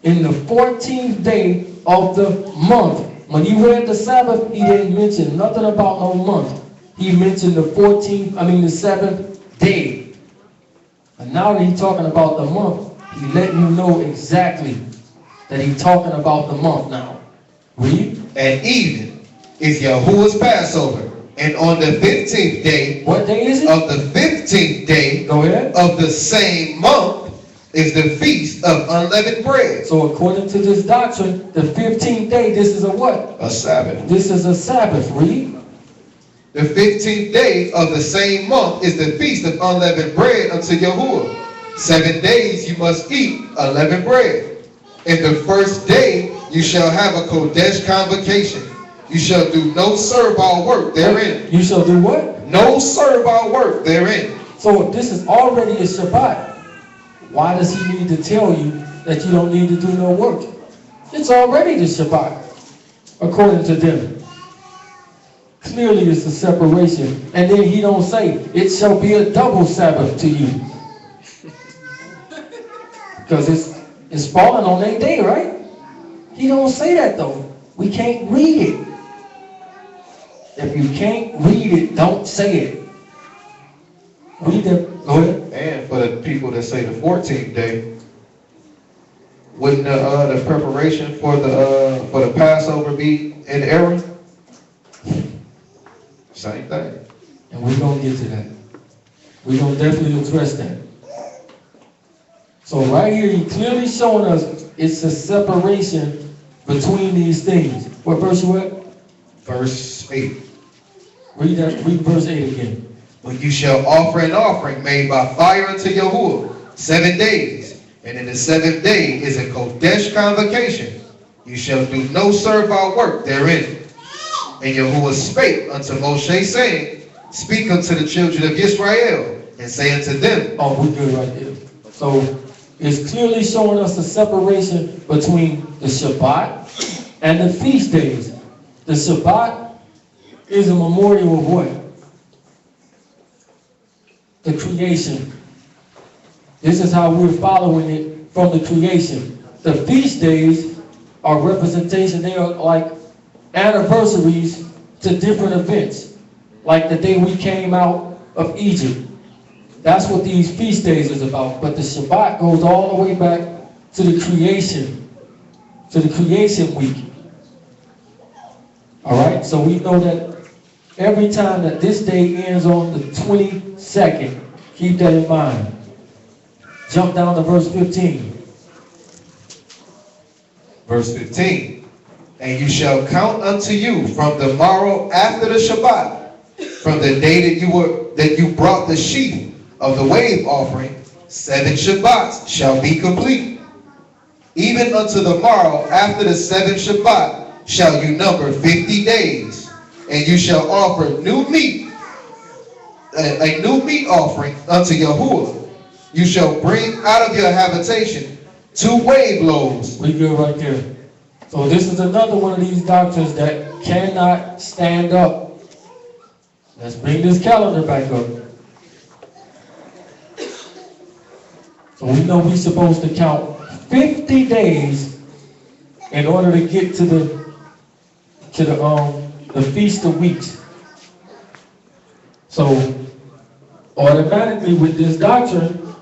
In the 14th day of the month. When he read the Sabbath, he didn't mention nothing about no month. He mentioned the 7th day. And now that he's talking about the month, he letting you know exactly that he's talking about the month now. Read. And even is Yahuwah's Passover. And on the 15th day. What day is it? Of the 15th day. Go ahead. Of the same month is the feast of unleavened bread. So according to this doctrine, the 15th day, this is a what? A Sabbath. This is a Sabbath. Read. The 15th day of the same month is the feast of unleavened bread unto Yahuwah. 7 days you must eat unleavened bread. In the first day you shall have a Kodesh convocation. You shall do no servile work therein. You shall do what? No servile work therein. So if this is already a Shabbat, why does he need to tell you that you don't need to do no work? It's already the Shabbat, according to them. Clearly it's a separation. And then he don't say, it shall be a double Sabbath to you. Because it's falling on that day, right? He don't say that though. We can't read it. If you can't read it, don't say it. Read it. Go ahead. And for the people that say the 14th day, wouldn't the preparation for the Passover be in error? Same thing. And we're going to get to that. We're going to definitely address that. So right here, he clearly showing us it's a separation between these things. What verse you at? Verse 8. Read verse 8 again. But you shall offer an offering made by fire unto Yahuwah 7 days. And in the 7th day is a Kodesh convocation. You shall do no servile work therein. And Yahuwah spake unto Moshe, saying, Speak unto the children of Israel, and say unto them. Oh, we're good right there. So it's clearly showing us the separation between the Shabbat and the feast days. The Shabbat is a memorial of what? The creation. This is how we're following it from the creation. The feast days are representation. They are like anniversaries to different events. Like the day we came out of Egypt. That's what these feast days is about. But the Shabbat goes all the way back to the creation. To the creation week. Alright, so we know that every time that this day ends on the 22nd, keep that in mind. Jump down to verse 15. Verse 15. And you shall count unto you from the morrow after the Shabbat, from the day that you brought the sheaf of the wave offering, 7 Shabbats shall be complete. Even unto the morrow after the 7th Shabbat shall you number 50 days, and you shall offer new meat, a new meat offering unto Yahuwah. You shall bring out of your habitation 2 wave loaves. We good right there. So this is another one of these doctrines that cannot stand up. Let's bring this calendar back up. So we know we're supposed to count 50 days in order to get to the Feast of Weeks. So automatically with this doctrine,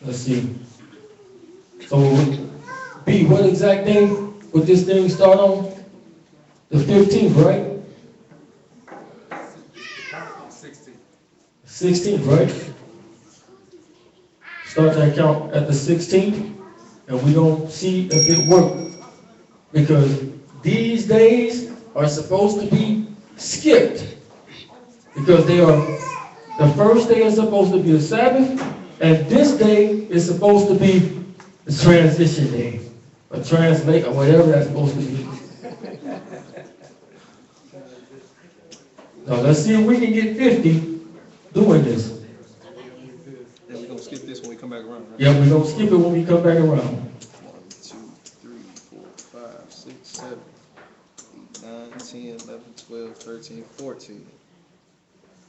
let's see. So B, what exact day would this thing start on? The 15th, right? 16th, right? Start that count at the 16th, and we don't see if it worked. Because these days are supposed to be skipped. Because they are, the first day is supposed to be the Sabbath, and this day is supposed to be the transition day. Or translate, or whatever that's supposed to be. Now let's see if we can get 50 doing this. And we're gonna skip this when we come back around, right? Yeah, we're going to skip it when we come back around. 1, 2, 3, 4, 5, 6, 7, 8, 9, 10, 11, 12, 13, 14,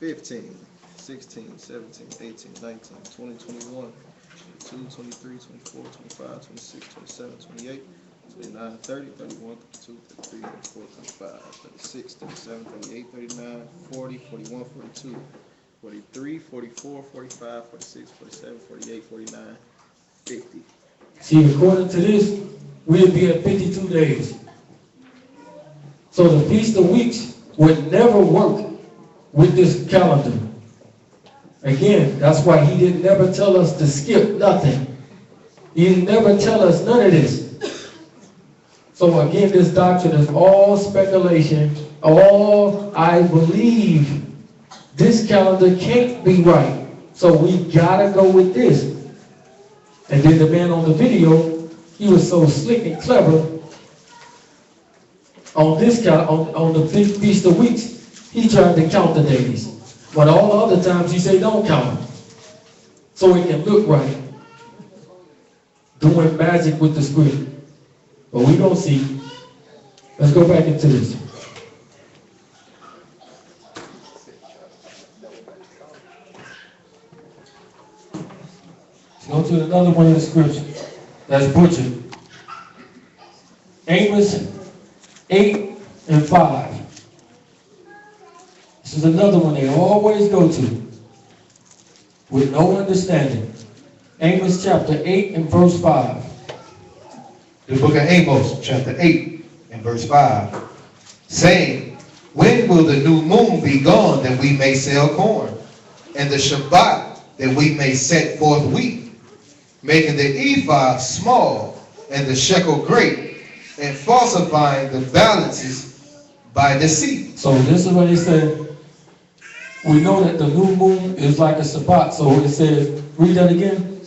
15, 16, 17, 18, 19, 20, 21, 22, 23, 24, 25, 26, 27, 28, 29, 30, 31, 32, 33, 34, 35, 36, 37, 38, 39, 40, 41, 42, 43, 44, 45, 46, 47, 48, 49, 50. See, according to this, we'll be at 52 days. So the Feast of Weeks would never work with this calendar. Again, that's why he didn't never tell us to skip nothing. He didn't never tell us none of this. So again, this doctrine is all speculation. All I believe this calendar can't be right. So we gotta go with this. And then the man on the video, he was so slick and clever. On this on the Feast of Weeks, he tried to count the days. But all the other times he said don't count them. So it can look right. Doing magic with the script. But we don't see. Let's go back into this. Let's go to another one of the scriptures. that's butchered. Amos 8 and 5. This is another one they always go to with no understanding. Amos chapter 8 and verse 5. The book of Amos, chapter 8 and verse 5, saying, when will the new moon be gone that we may sell corn, and the Shabbat that we may set forth wheat, making the ephah small and the shekel great, and falsifying the balances by deceit. So this is what he said. We know that the new moon is like a Sabbath. So it says, read that again.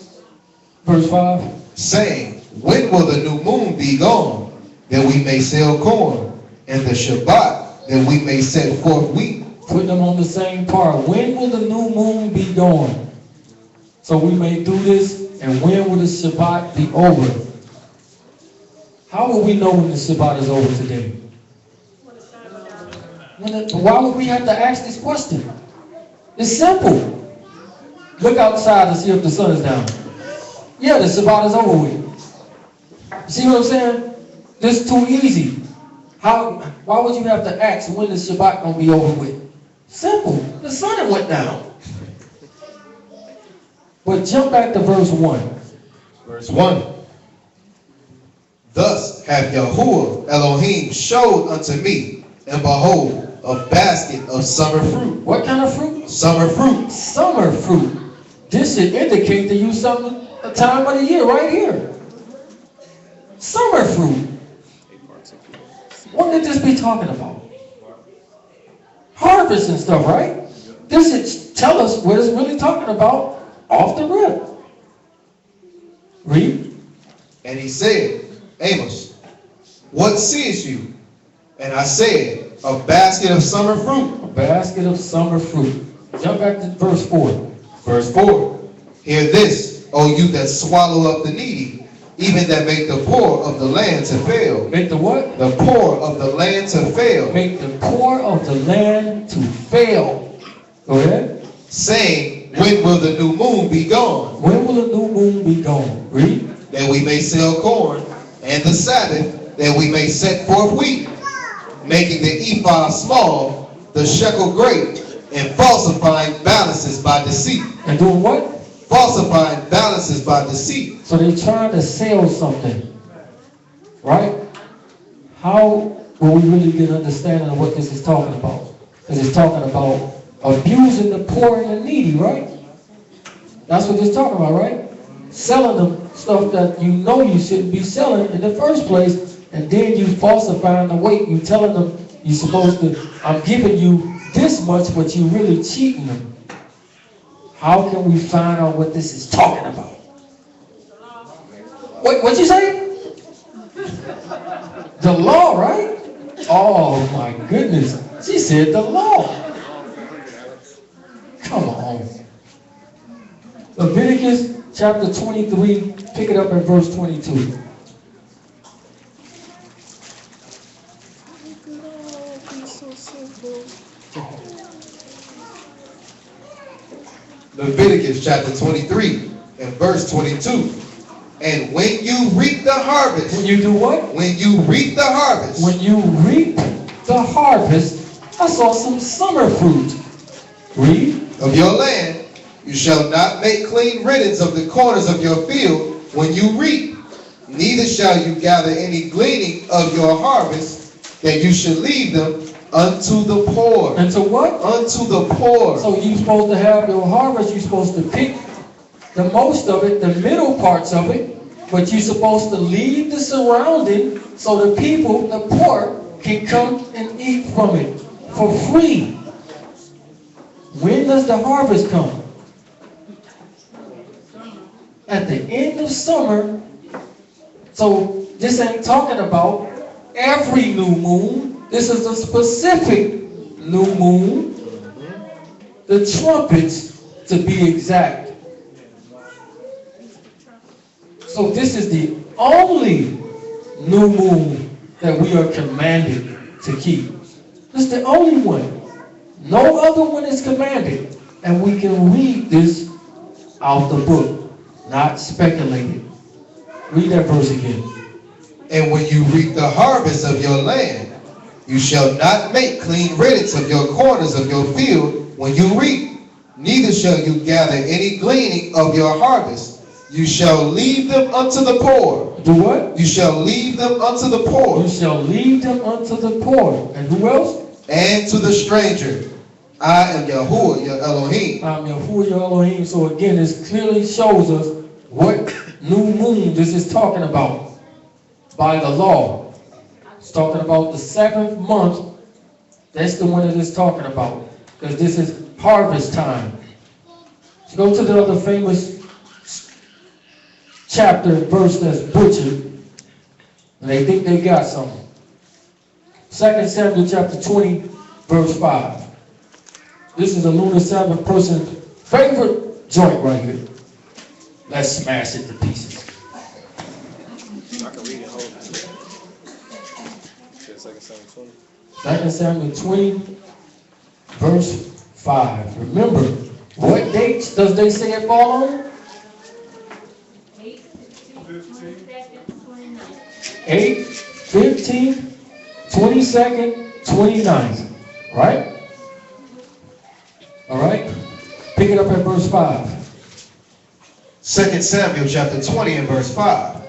Verse 5. Saying, when will the new moon be gone, that we may sell corn, and the Shabbat that we may set forth wheat? Put them on the same part. When will the new moon be gone? So we may do this, and when will the Shabbat be over? How will we know when the Shabbat is over today? Why would we have to ask this question? It's simple. Look outside to see if the sun is down. Yeah, the Shabbat is over with. See what I'm saying? This is too easy. Why would you have to ask when the Shabbat gonna be over with? Simple. The sun went down. But jump back to verse 1. Verse 1. Thus hath Yahuwah Elohim showed unto me, and behold, a basket of summer fruit. What kind of fruit? Summer fruit. Summer fruit. This should indicate to you something, a time of the year right here. Summer fruit. What could this be talking about? Harvest and stuff, right? This should tell us what it's really talking about off the rip. Read. And he said, Amos, what seest you? And I said, a basket of summer fruit. A basket of summer fruit. Jump back to verse 4. Verse 4. Hear this, O you that swallow up the needy, even that make the poor of the land to fail. Make the what? The poor of the land to fail. Make the poor of the land to fail. Go ahead. Saying, when will the new moon be gone? When will the new moon be gone? Read. That we may sell corn, and the Sabbath, that we may set forth wheat, making the ephah small, the shekel great, and falsifying balances by deceit. And doing what? Falsifying balances by deceit. So they're trying to sell something. Right? How will we really get an understanding of what this is talking about? Because it's talking about abusing the poor and the needy, right? That's what it's talking about, right? Selling them stuff that you know you shouldn't be selling in the first place, and then you falsifying the weight. You telling them you're supposed to, I'm giving you this much, but you really cheating them. How can we find out what this is talking about? What'd you say? The law, right? Oh my goodness. She said the law. Come on. Leviticus chapter 23, pick it up at verse 22. Leviticus chapter 23 and verse 22. And when you reap the harvest. When you do what? When you reap the harvest. When you reap the harvest, I saw some summer fruit. Read. Of your land, you shall not make clean riddance of the corners of your field when you reap. Neither shall you gather any gleaning of your harvest, that you should leave them unto the poor. Unto what? Unto the poor. So you're supposed to have your harvest, you're supposed to pick the most of it, the middle parts of it, but you're supposed to leave the surrounding so the people, the poor, can come and eat from it for free. When does the harvest come? At the end of summer. So this ain't talking about every new moon. This is a specific new moon. The trumpets, to be exact. So this is the only new moon that we are commanded to keep. This is the only one. No other one is commanded. And we can read this out the book, not speculated. Read that verse again. And when you reap the harvest of your land, you shall not make clean riddance of your corners of your field when you reap, neither shall you gather any gleaning of your harvest. You shall leave them unto the poor. Do what? You shall leave them unto the poor. You shall leave them unto the poor. And who else? And to the stranger. I am Yahuwah, your Elohim. I'm Yahuwah your Elohim. So again, this clearly shows us what new moon this is talking about by the law. It's talking about the 7th month. That's the one it is talking about. Because this is harvest time. So go to the other famous chapter and verse that's butchered. And they think they got something. 2 Samuel chapter 20, verse 5. This is a Lunar Sabbath person's favorite joint right here. Let's smash it to pieces. I can read it whole. 2 Samuel 20. 2 Samuel 20, verse 5. Remember, what dates does they say it fall on? 8, 15, 22nd, 29th. 8, 15, 22nd, 29th. Right? All right? Pick it up at verse 5. 2 Samuel chapter 20 and verse 5.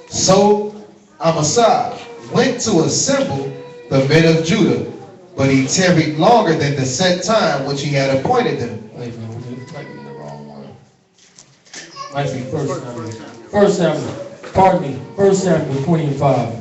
So Amasai went to assemble the men of Judah, but he tarried longer than the set time which he had appointed them. Wait a minute, we might be in the wrong one. Might be 1 Samuel. 1 Samuel. Pardon me. 1 Samuel 20 and 5.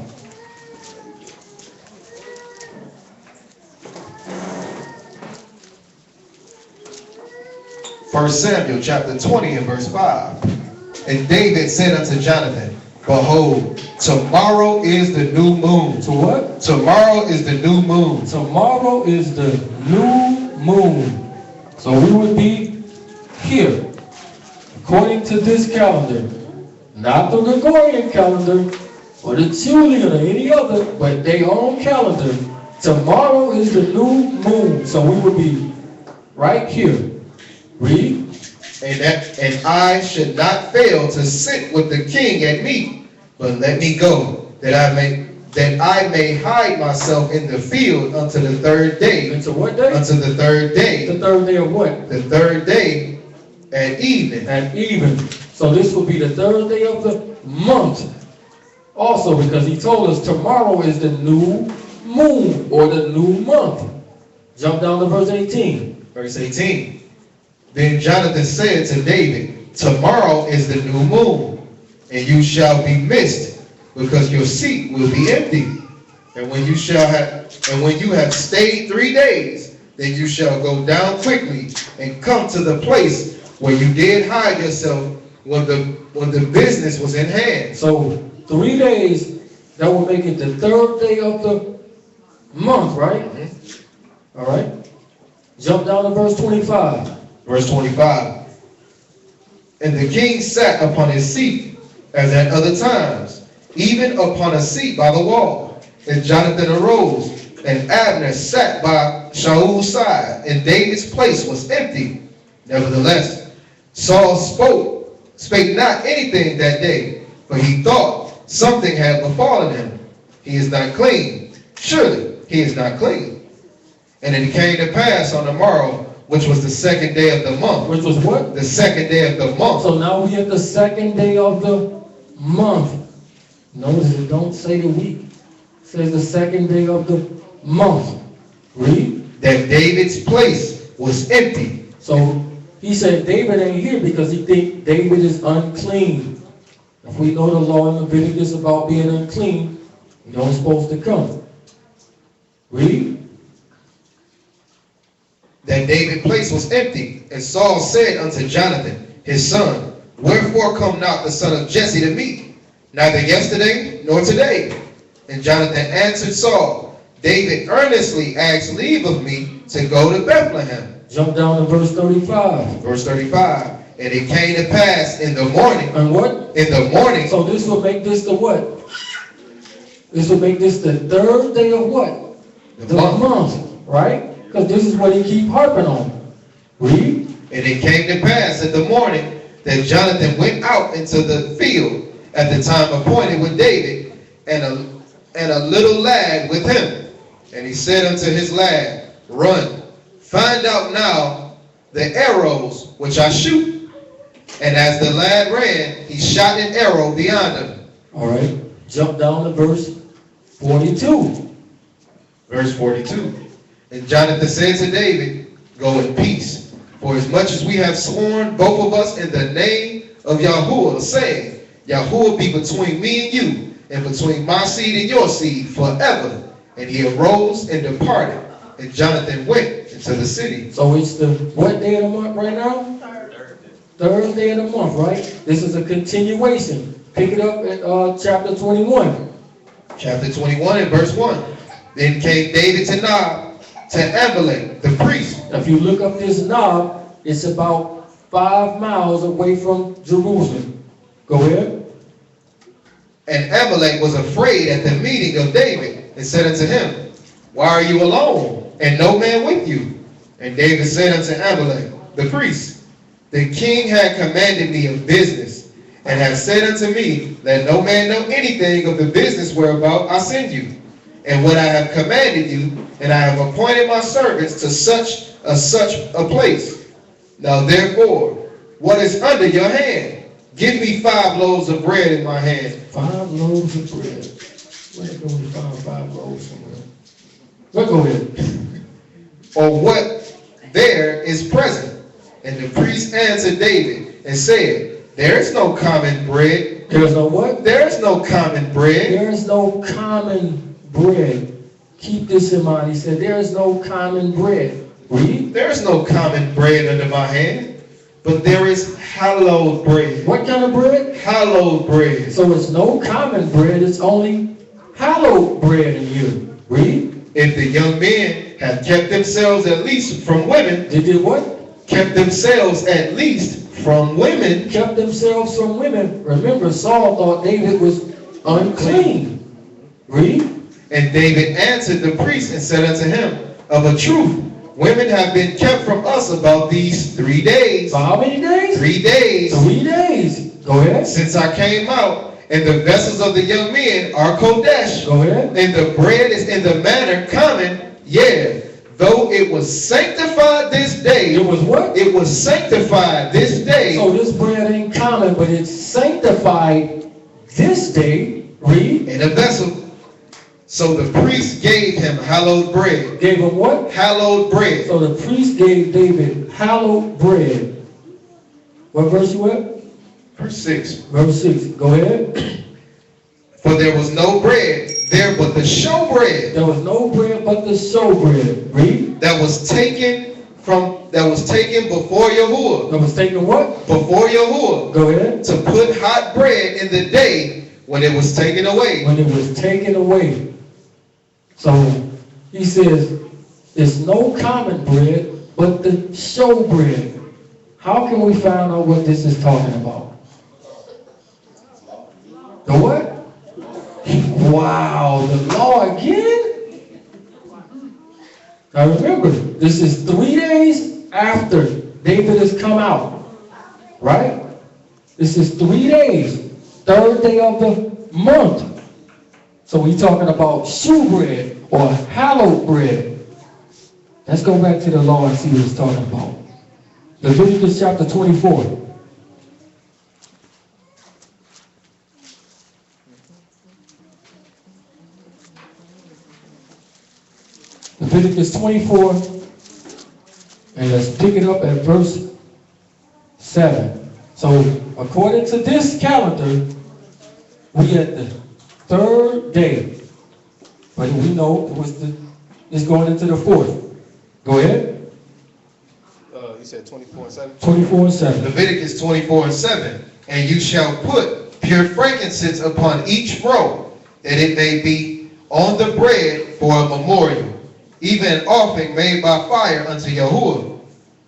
First Samuel chapter 20 and verse 5. And David said unto Jonathan, Behold, tomorrow is the new moon. So what? Tomorrow is the new moon. Tomorrow is the new moon. So we would be here, according to this calendar. Not the Gregorian calendar, or the Julian, or any other, but their own calendar. Tomorrow is the new moon. So we would be right here. Read. And I should not fail to sit with the king at meat, but let me go, that I may hide myself in the field until the 3rd day. Until what day? Until the 3rd day. The 3rd day of what? The 3rd day at evening. At even. So this will be the 3rd day of the month. Also, because he told us tomorrow is the new moon, or the new month. Jump down to verse 18. Verse 18. Then Jonathan said to David, Tomorrow is the new moon, and you shall be missed, because your seat will be empty. And when you have stayed 3 days, then you shall go down quickly and come to the place where you did hide yourself when the business was in hand. So 3 days, that will make it the 3rd day of the month, right? All right. Jump down to verse 25. Verse 25. And the king sat upon his seat, as at other times, even upon a seat by the wall. And Jonathan arose, and Abner sat by Shaul's side, and David's place was empty. Nevertheless, Saul spake not anything that day, for he thought something had befallen him. He is not clean. Surely he is not clean. And it came to pass on the morrow, which was the 2nd day of the month. Which was what? The 2nd day of the month. So now we at the 2nd day of the month. Notice it don't say the week. It says the 2nd day of the month. Read. That David's place was empty. So he said David ain't here because he think David is unclean. If we know the law in Leviticus about being unclean, you don't supposed to come. Read. That David's place was empty. And Saul said unto Jonathan, his son, Wherefore come not the son of Jesse to meet? Neither yesterday nor today. And Jonathan answered Saul, David earnestly asked leave of me to go to Bethlehem. Jump down to verse 35. Verse 35. And it came to pass in the morning. And what? In the morning. So this will make this the what? This will make this the 3rd day of what? The month, right? Because this is what he keep harping on. Read. And it came to pass in the morning that Jonathan went out into the field, at the time appointed with David, and a little lad with him. And he said unto his lad, Run, find out now the arrows which I shoot. And as the lad ran, he shot an arrow beyond him. All right, jump down to verse 42. Verse 42. And Jonathan said to David, Go in peace, for as much as we have sworn, both of us, in the name of Yahuwah, saying, Yahuwah be between me and you, and between my seed and your seed forever. And he arose and departed, and Jonathan went into the city. So it's the what day of the month right now? Third day of the month, right? This is a continuation. Pick it up at chapter 21. Chapter 21 and verse 1. Then came David to Nob, to Amalek, the priest. If you look up this knob, it's about 5 miles away from Jerusalem. Go ahead. And Amalek was afraid at the meeting of David, and said unto him, Why are you alone, and no man with you? And David said unto Amalek, the priest, The king had commanded me of business, and has said unto me, Let no man know anything of the business whereabout I send you. And what I have commanded you, and I have appointed my servants to such a place. Now therefore, what is under your hand? Give me 5 loaves of bread in my hand. 5 loaves of bread. Where go we find 5 loaves somewhere? But go ahead. Or what there is present. And the priest answered David and said, There is no common bread. There is no what? There is no common bread. There is no common bread. Keep this in mind. He said, there is no common bread. Read. There is no common bread under my hand, but there is hallowed bread. What kind of bread? Hallowed bread. So it's no common bread. It's only hallowed bread in you. Read. If the young men have kept themselves at least from women. They did what? Kept themselves at least from women. Kept themselves from women. Remember, Saul thought David was unclean. Read. And David answered the priest and said unto him, Of a truth, women have been kept from us about these 3 days. For how many days? 3 days. 3 days. Go ahead. Since I came out, and the vessels of the young men are kodesh. Go ahead. And the bread is in the manner common, yea, though it was sanctified this day. It was what? It was sanctified this day. So this bread ain't common, but it's sanctified this day. Read. In a vessel. So the priest gave him hallowed bread. Gave him what? Hallowed bread. So the priest gave David hallowed bread. What verse you at? Verse 6. Verse 6. Go ahead. For there was no bread there but the showbread. There was no bread but the showbread. Read. That was taken before Yahuwah. That was taken what? Before Yahuwah. Go ahead. To put hot bread in the day when it was taken away. When it was taken away. So he says, it's no common bread, but the showbread. How can we find out what this is talking about? The what? Wow, the law again? Now remember, this is 3 days after David has come out. Right? This is 3 days. 3rd day of the month. So we're talking about showbread or hallowed bread. Let's go back to the law and see what it's talking about. Leviticus chapter 24. Leviticus 24. And let's pick it up at verse 7. So according to this calendar, we at the 3rd day, but we know it's going into the 4th. Go ahead. You said 24:7? 24:7. Leviticus 24:7. And you shall put pure frankincense upon each row, that it may be on the bread for a memorial, even an offering made by fire unto Yahuwah.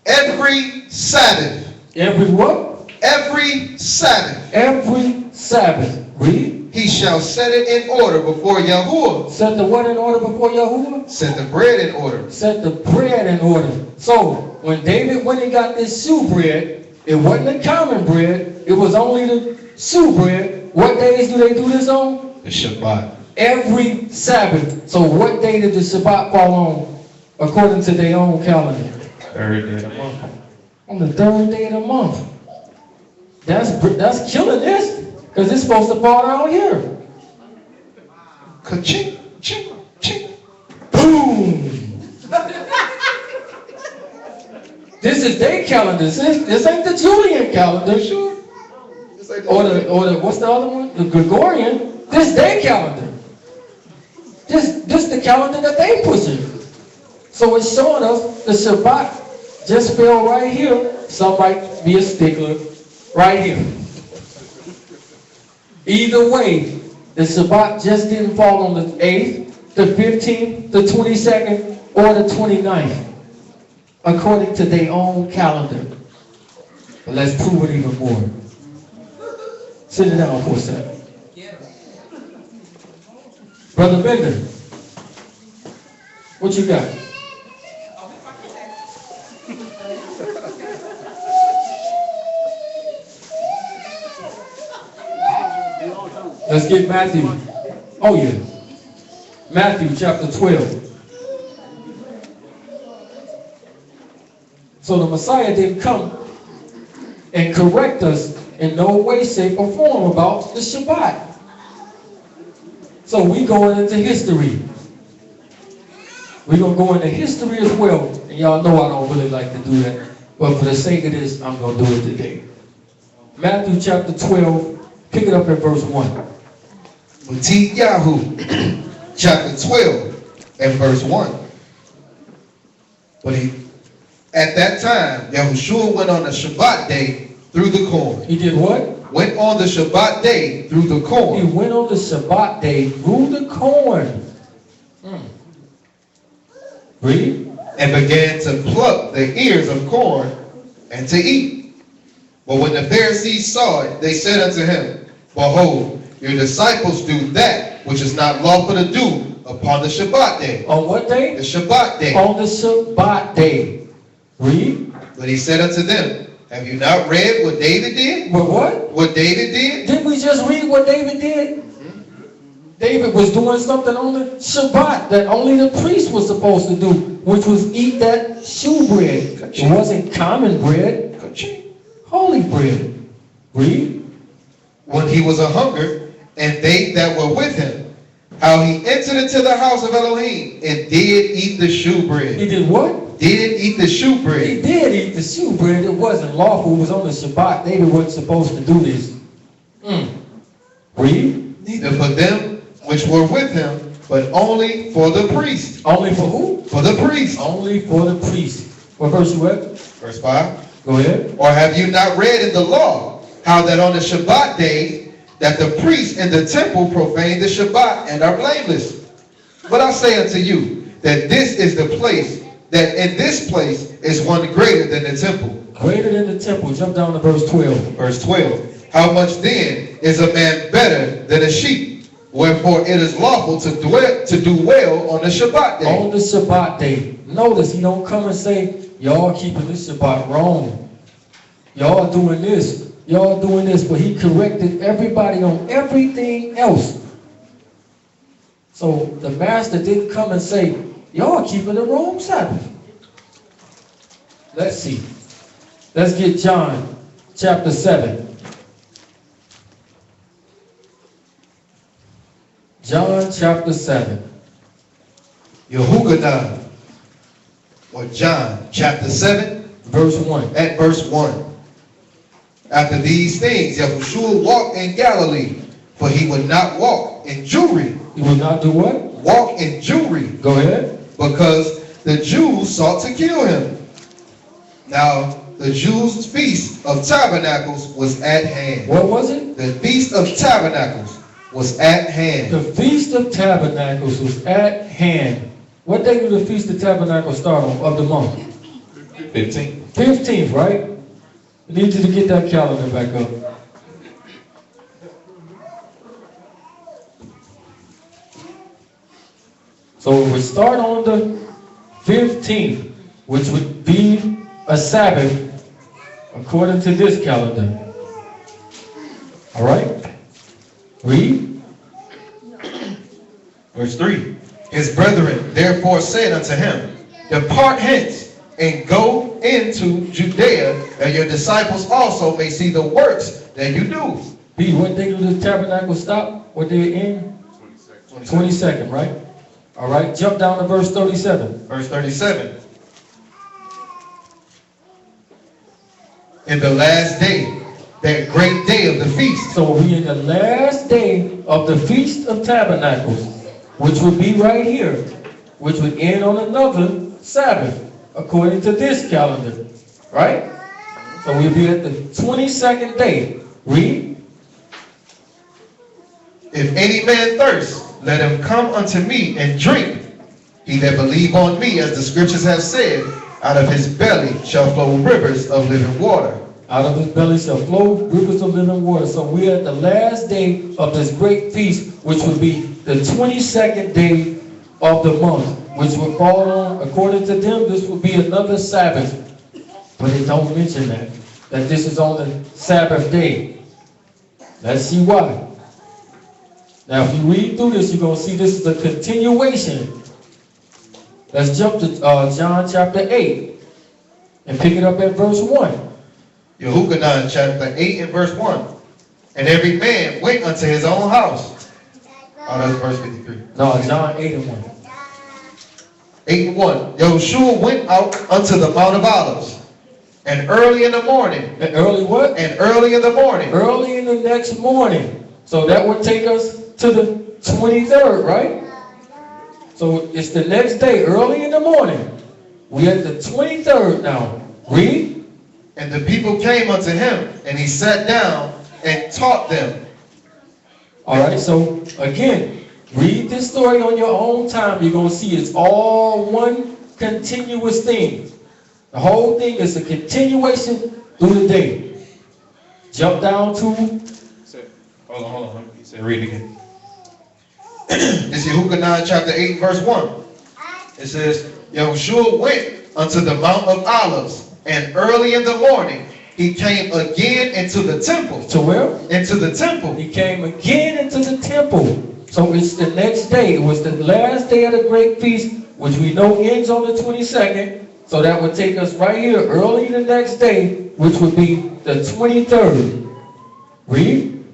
Every Sabbath. Every what? Every Sabbath. Every Sabbath. Read. He shall set it in order before Yahuwah. Set the what in order before Yahuwah? Set the bread in order. Set the bread in order. So, when David went and got this showbread, it wasn't the common bread, it was only the showbread. what days do they do this on? The Shabbat. Every Sabbath. So what day did the Shabbat fall on according to their own calendar? Third day of the month. On the third day of the month. That's killing this, because it's supposed to fall down here. Ka-ching, ching, ching. Boom! This is their calendar. This ain't the Julian calendar, sure. Or the what's the other one? The Gregorian. This their calendar. This the calendar that they pushing. So it's showing us the Shabbat just fell right here. Some might be a stickler right here. Either way, the Shabbat just didn't fall on the 8th, the 15th, the 22nd, or the 29th. According to their own calendar. But let's prove it even more. Sit it down for a second. Brother Bender, what you got? Let's get Matthew. Oh yeah. Matthew chapter 12. So the Messiah didn't come and correct us in no way, shape, or form about the Shabbat. So we going into history. We're going to go into history as well. And y'all know I don't really like to do that. But for the sake of this, I'm going to do it today. Matthew chapter 12, pick it up at verse 1. Yahu, chapter 12 and verse 1. But at that time, Yahushua went on the Shabbat day through the corn. He did what? Went on the Shabbat day through the He corn. went on the Shabbat day through the corn. Read. And began to pluck the ears of corn and to eat. But when the Pharisees saw it, they said unto him, Behold, your disciples do that which is not lawful to do upon the Shabbat day. On what day? The Shabbat day. On the Shabbat day. Read. But he said unto them, Have you not read what David did? But what? What David did? Didn't we just read what David did? David was doing something on the Shabbat that only the priest was supposed to do, which was eat that showbread. It wasn't common bread. Holy bread. Read. When he was a hunger, and they that were with him, how he entered into the house of Elohim, and did eat the showbread. He did what? Did eat the showbread. He did eat the showbread. It wasn't lawful. It was on the Shabbat. David wasn't supposed to do this. Read. Neither for them which were with him, but only for the priest. Only for who? For the priest. Only for the priest. What verse you at? Verse 5. Go ahead. Or have you not read in the law, how that on the Shabbat day, that the priests in the temple profane the Shabbat and are blameless? But I say unto you, that this is the place, that in this place is one greater than the temple. Greater than the temple. Jump down to verse 12. Verse 12. How much then is a man better than a sheep? Wherefore it is lawful to do well on the Shabbat day. On the Shabbat day. Notice he don't come and say, y'all keeping this Shabbat wrong. Y'all doing this. Y'all doing this. But he corrected everybody on everything else. So the master didn't come and say, y'all keeping the wrong Sabbath. Let's see. Let's get John chapter 7. John chapter 7. Yehugadah, or John chapter 7, verse 1. At verse 1. After these things, Yahushua walked in Galilee, for he would not walk in Jewry. He would not do what? Walk in Jewry. Go ahead. Because the Jews sought to kill him. Now, the Jews' feast of tabernacles was at hand. What was it? The feast of tabernacles was at hand. The Feast of Tabernacles was at hand. What day did the Feast of Tabernacles start on of the month? 15th. 15th, right? I need you to get that calendar back up. So it would start on the 15th, which would be a Sabbath according to this calendar. All right? Read. Verse 3. His brethren therefore said unto him, Depart hence, and go into Judea, that your disciples also may see the works that you do. B, what day do the tabernacle stop? What day it end? 22nd, right? All right, jump down to verse 37. Verse 37. In the last day, that great day of the feast. So we in the last day of the Feast of Tabernacles, which would be right here, which would end on another Sabbath, according to this calendar, right? So we'll be at the 22nd day. Read. If any man thirst, let him come unto me and drink. He that believe on me, as the scriptures have said, out of his belly shall flow rivers of living water. Out of his belly shall flow rivers of living water. So we're at the last day of this great feast, which would be the 22nd day of the month, which would fall on, according to them, this would be another Sabbath. But it don't mention that this is on the Sabbath day. Let's see why. Now, if you read through this, you're going to see this is a continuation. Let's jump to John chapter 8 and pick it up at verse 1. Yehukanan chapter 8 and verse 1. And every man went unto his own house. Oh, that's verse 53. No, John 8 and 1. 8 and 1. Yahushua went out unto the Mount of Olives. And early in the morning. And early what? And early in the morning. Early in the next morning. So that would take us to the 23rd, right? So it's the next day, early in the morning. We at the 23rd now. Read. And the people came unto him, and he sat down and taught them. All right, so again, read this story on your own time. You're going to see it's all one continuous thing. The whole thing is a continuation through the day. Jump down to... Hold on. He said, read again. This is Yehukanan chapter 8, verse 1. It says, Yahushua went unto the Mount of Olives, and early in the morning he came again into the temple. To where? Into the temple. He came again into the temple. So it's the next day. It was the last day of the great feast, which we know ends on the 22nd. So that would take us right here early the next day, which would be the 23rd. Read.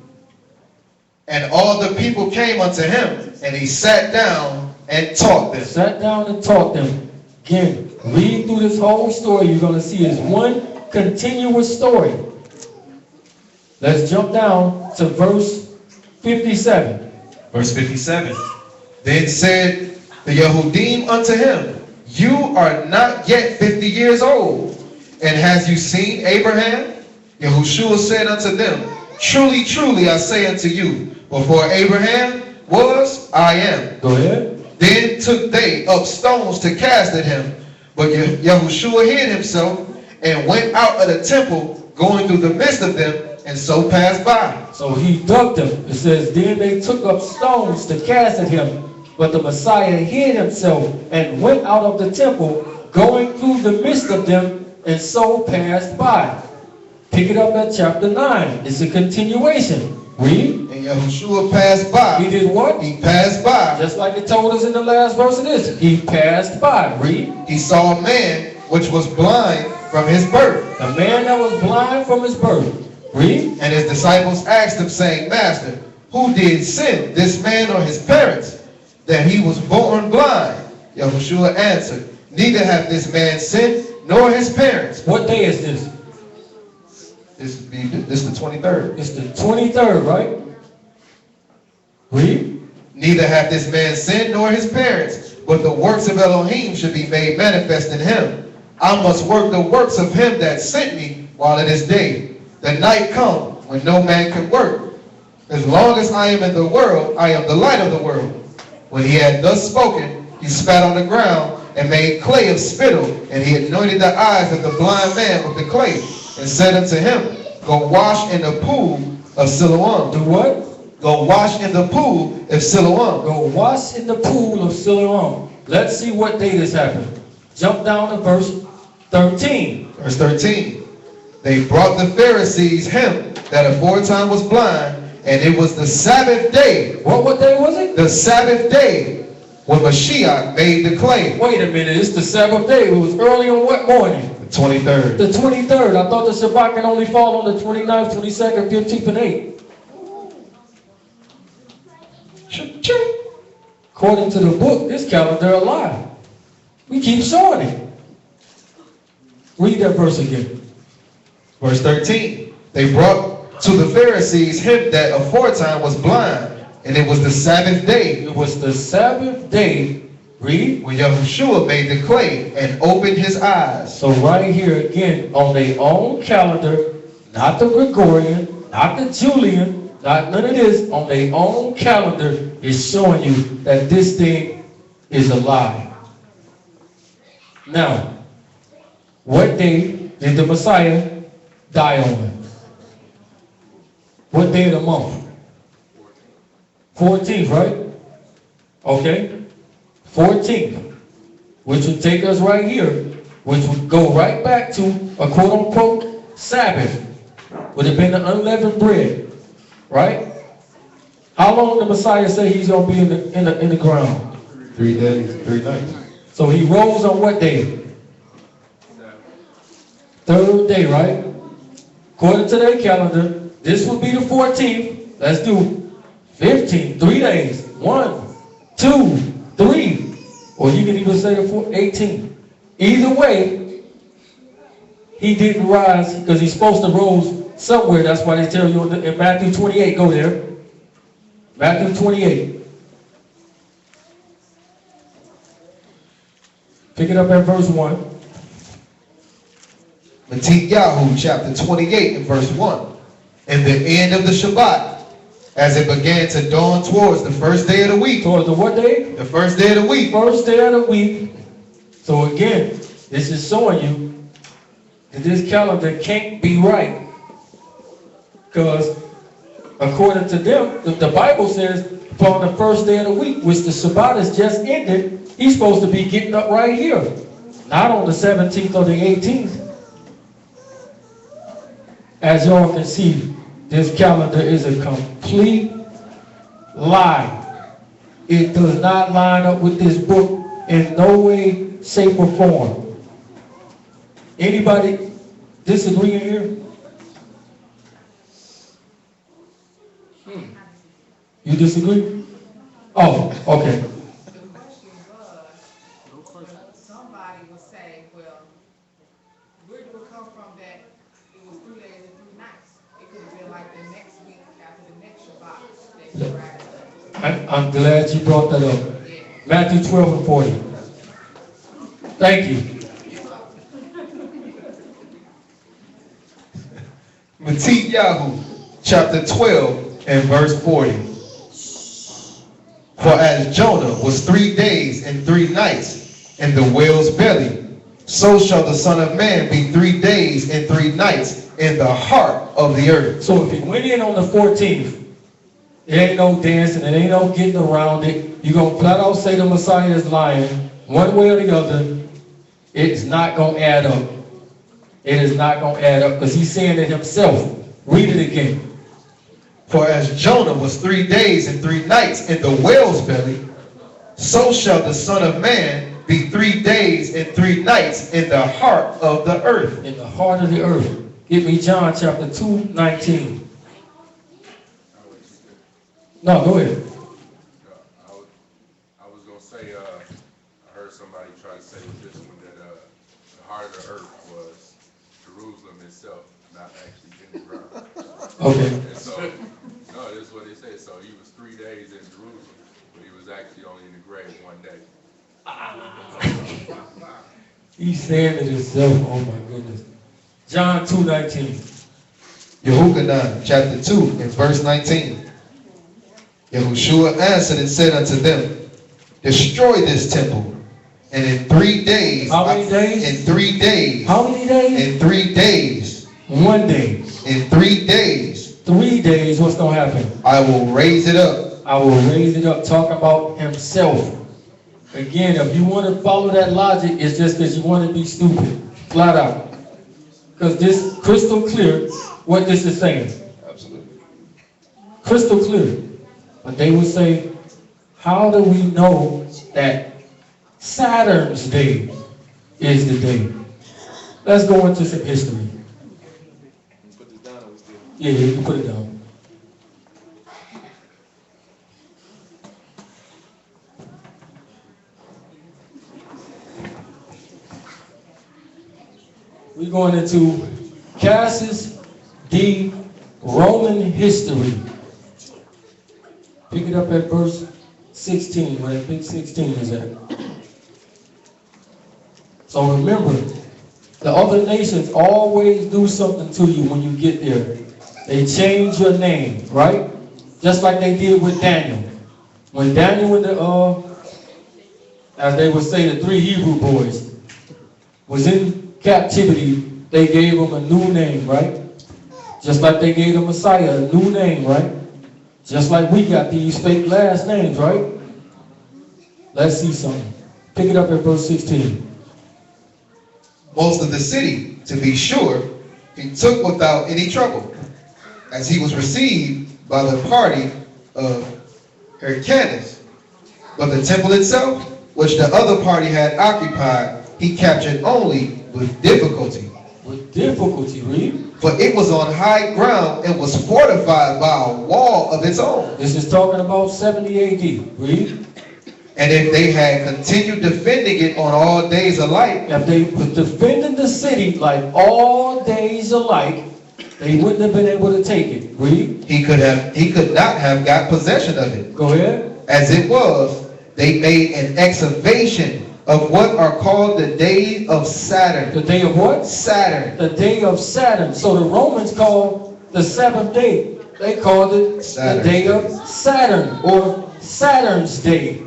And all the people came unto him, and he sat down and taught them. Sat down and taught them. Again, read through this whole story. You're going to see it's one continuous story. Let's jump down to verse 57. Verse 57. Then said the Yehudim unto him, You are not yet 50 years old, and has you seen Abraham? Yahushua said unto them, Truly, truly, I say unto you, before Abraham was, I am. Go ahead. Then took they up stones to cast at him, but Yahushua hid himself and went out of the temple, going through the midst of them, and so passed by. So he ducked them. It says, then they took up stones to cast at him, but the Messiah hid himself and went out of the temple, going through the midst of them, and so passed by. Pick it up at chapter 9. It's a continuation. Read. And Yahushua passed by. He did what? He passed by. Just like it told us in the last verse of this. He passed by. Read. He saw a man which was blind from his birth. A man that was blind from his birth. Read. And his disciples asked him, saying, Master, who did sin, this man or his parents, that he was born blind? Yahushua answered, Neither hath this man sinned, nor his parents. What day is this? This is the 23rd. It's the 23rd, right? Read. Neither hath this man sinned, nor his parents, but the works of Elohim should be made manifest in him. I must work the works of him that sent me while it is day. The night come when no man can work. As long as I am in the world, I am the light of the world. When he had thus spoken, he spat on the ground and made clay of spittle, and he anointed the eyes of the blind man with the clay, and said unto him, Go wash in the pool of Siloam. Do what? Go wash in the pool of Siloam. Go wash in the pool of Siloam. Let's see what day this happened. Jump down to verse 13. Verse 13. They brought the Pharisees him that aforetime was blind, And it was the Sabbath day. What day was it? The Sabbath day when Mashiach made the claim. Wait a minute, it's the Sabbath day. It was early on what morning? The 23rd. The 23rd. I thought the Shabbat can only fall on the 29th, 22nd, 15th, and 8th. According to the book, this calendar a lie. We keep showing it. Read that verse again. Verse 13. They brought to the Pharisees him that aforetime was blind, and it was the Sabbath day. It was the Sabbath day. Read. When Yahushua made the clay and opened his eyes. So right here again, on their own calendar, not the Gregorian, not the Julian, not none of this, on their own calendar is showing you that this thing is a lie. Now, what day did the Messiah die on? What day of the month? 14th, right? Okay. 14th, which would take us right here, which would go right back to a quote-unquote Sabbath. Would have been the unleavened bread, right? How long did the Messiah say he's going to be in the ground? 3 days, 3 nights. So he rose on what day? Third day, right? According to their calendar, this would be the 14th. Let's do 15, 3 days. 1, 2, 3. Or you can even say the 18. Either way, he didn't rise because he's supposed to rise somewhere. That's why they tell you in Matthew 28. Go there. Matthew 28. Pick it up at verse 1. Matthew chapter 28 and verse 1. And the end of the Shabbat, as it began to dawn towards the first day of the week. Towards the what day? The first day of the week. First day of the week. So again, this is showing you that this calendar can't be right. Because according to them, the Bible says upon the first day of the week, which the Shabbat has just ended, he's supposed to be getting up right here. Not on the 17th or the 18th. As y'all can see, this calendar is a complete lie. It does not line up with this book in no way, shape, or form. Anybody disagree in here? You disagree? Oh, okay. The question was, somebody will say, well, where do it come from that it was 3 days and 3 nights? It could have been like the next week after the next Shabbat that you arrived at. I'm glad you brought that up. Yeah. Matthew 12 and 40. Thank you. Matthew chapter 12 and verse 40. For as Jonah was 3 days and 3 nights in the whale's belly, so shall the Son of Man be 3 days and 3 nights in the heart of the earth. So if he went in on the 14th, it ain't no dancing, it ain't no getting around it. You're going to flat out say the Messiah is lying, one way or the other. It's not going to add up. It is not going to add up because he's saying it himself. Read it again. For as Jonah was 3 days and 3 nights in the whale's belly, so shall the Son of Man be 3 days and 3 nights in the heart of the earth. In the heart of the earth. Give me John chapter 2:19. No, go ahead. I was gonna say, I heard somebody try to say with this one that the heart of the earth was Jerusalem itself, not actually in the ground. Okay. And so, no, this is what they say. So he was 3 days in Jerusalem, but he was actually only in the grave 1 day. He's saying it himself. Oh my goodness. John 2:19. Yehukanan chapter 2 and verse 19. Yahushua answered and said unto them, destroy this temple, and in 3 days. How many days? In 3 days. How many days? In 3 days. 1 day. In 3 days. 3 days, what's going to happen? I will raise it up. I will raise it up, talking about himself. Again, if you want to follow that logic, it's just because you want to be stupid. Flat out. Because this crystal clear what this is saying. Absolutely. crystal clear. But they would say, how do we know that Saturn's day is the day? Let's go into some history. Put this down or we still? Yeah, you can put it down. We're going into Cassius D. Roman history. Pick it up at verse 16, where that big 16 is at. So remember, the other nations always do something to you when you get there. They change your name, right? Just like they did with Daniel. When Daniel and the, as they would say, the 3 Hebrew boys was in captivity, they gave him a new name, right? Just like they gave the Messiah a new name, right? Just like we got these fake last names, right? Let's see something. Pick it up at verse 16. Most of the city, to be sure, he took without any trouble, as he was received by the party of Hyrcanus. But the temple itself, which the other party had occupied, he captured only with difficulty. With difficulty, read. For it was on high ground and was fortified by a wall of its own. This is talking about 70 AD. Read. And if they had continued defending it on all days alike, If they were defending the city like all days alike, they wouldn't have been able to take it. Read. he could not have got possession of it. Go ahead. As it was, they made an excavation of what are called the day of Saturn. The day of what? Saturn. The day of Saturn. So the Romans called the 7th day, they called it Saturn. the day of Saturn, or Saturn's day.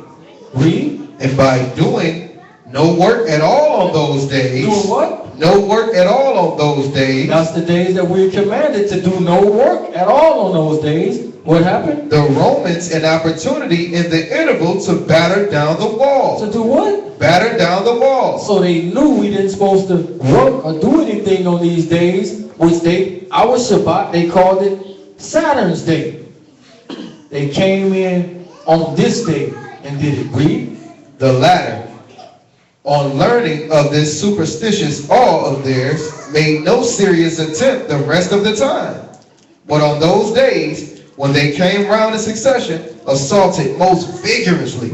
Read. And by doing no work at all on those days, Doing what? no work at all on those days, That's the days that we're commanded to do no work at all on those days. What happened? the Romans an opportunity in the interval to batter down the To wall. do what? Batter down the wall. So they knew we didn't supposed to work or do anything on these days, which our Shabbat, they called it Saturn's day. They came in on this day and did it. Read. The latter, on learning of this superstitious awe of theirs, made no serious attempt the rest of the time. But on those days, when they came round in succession, assaulted most vigorously.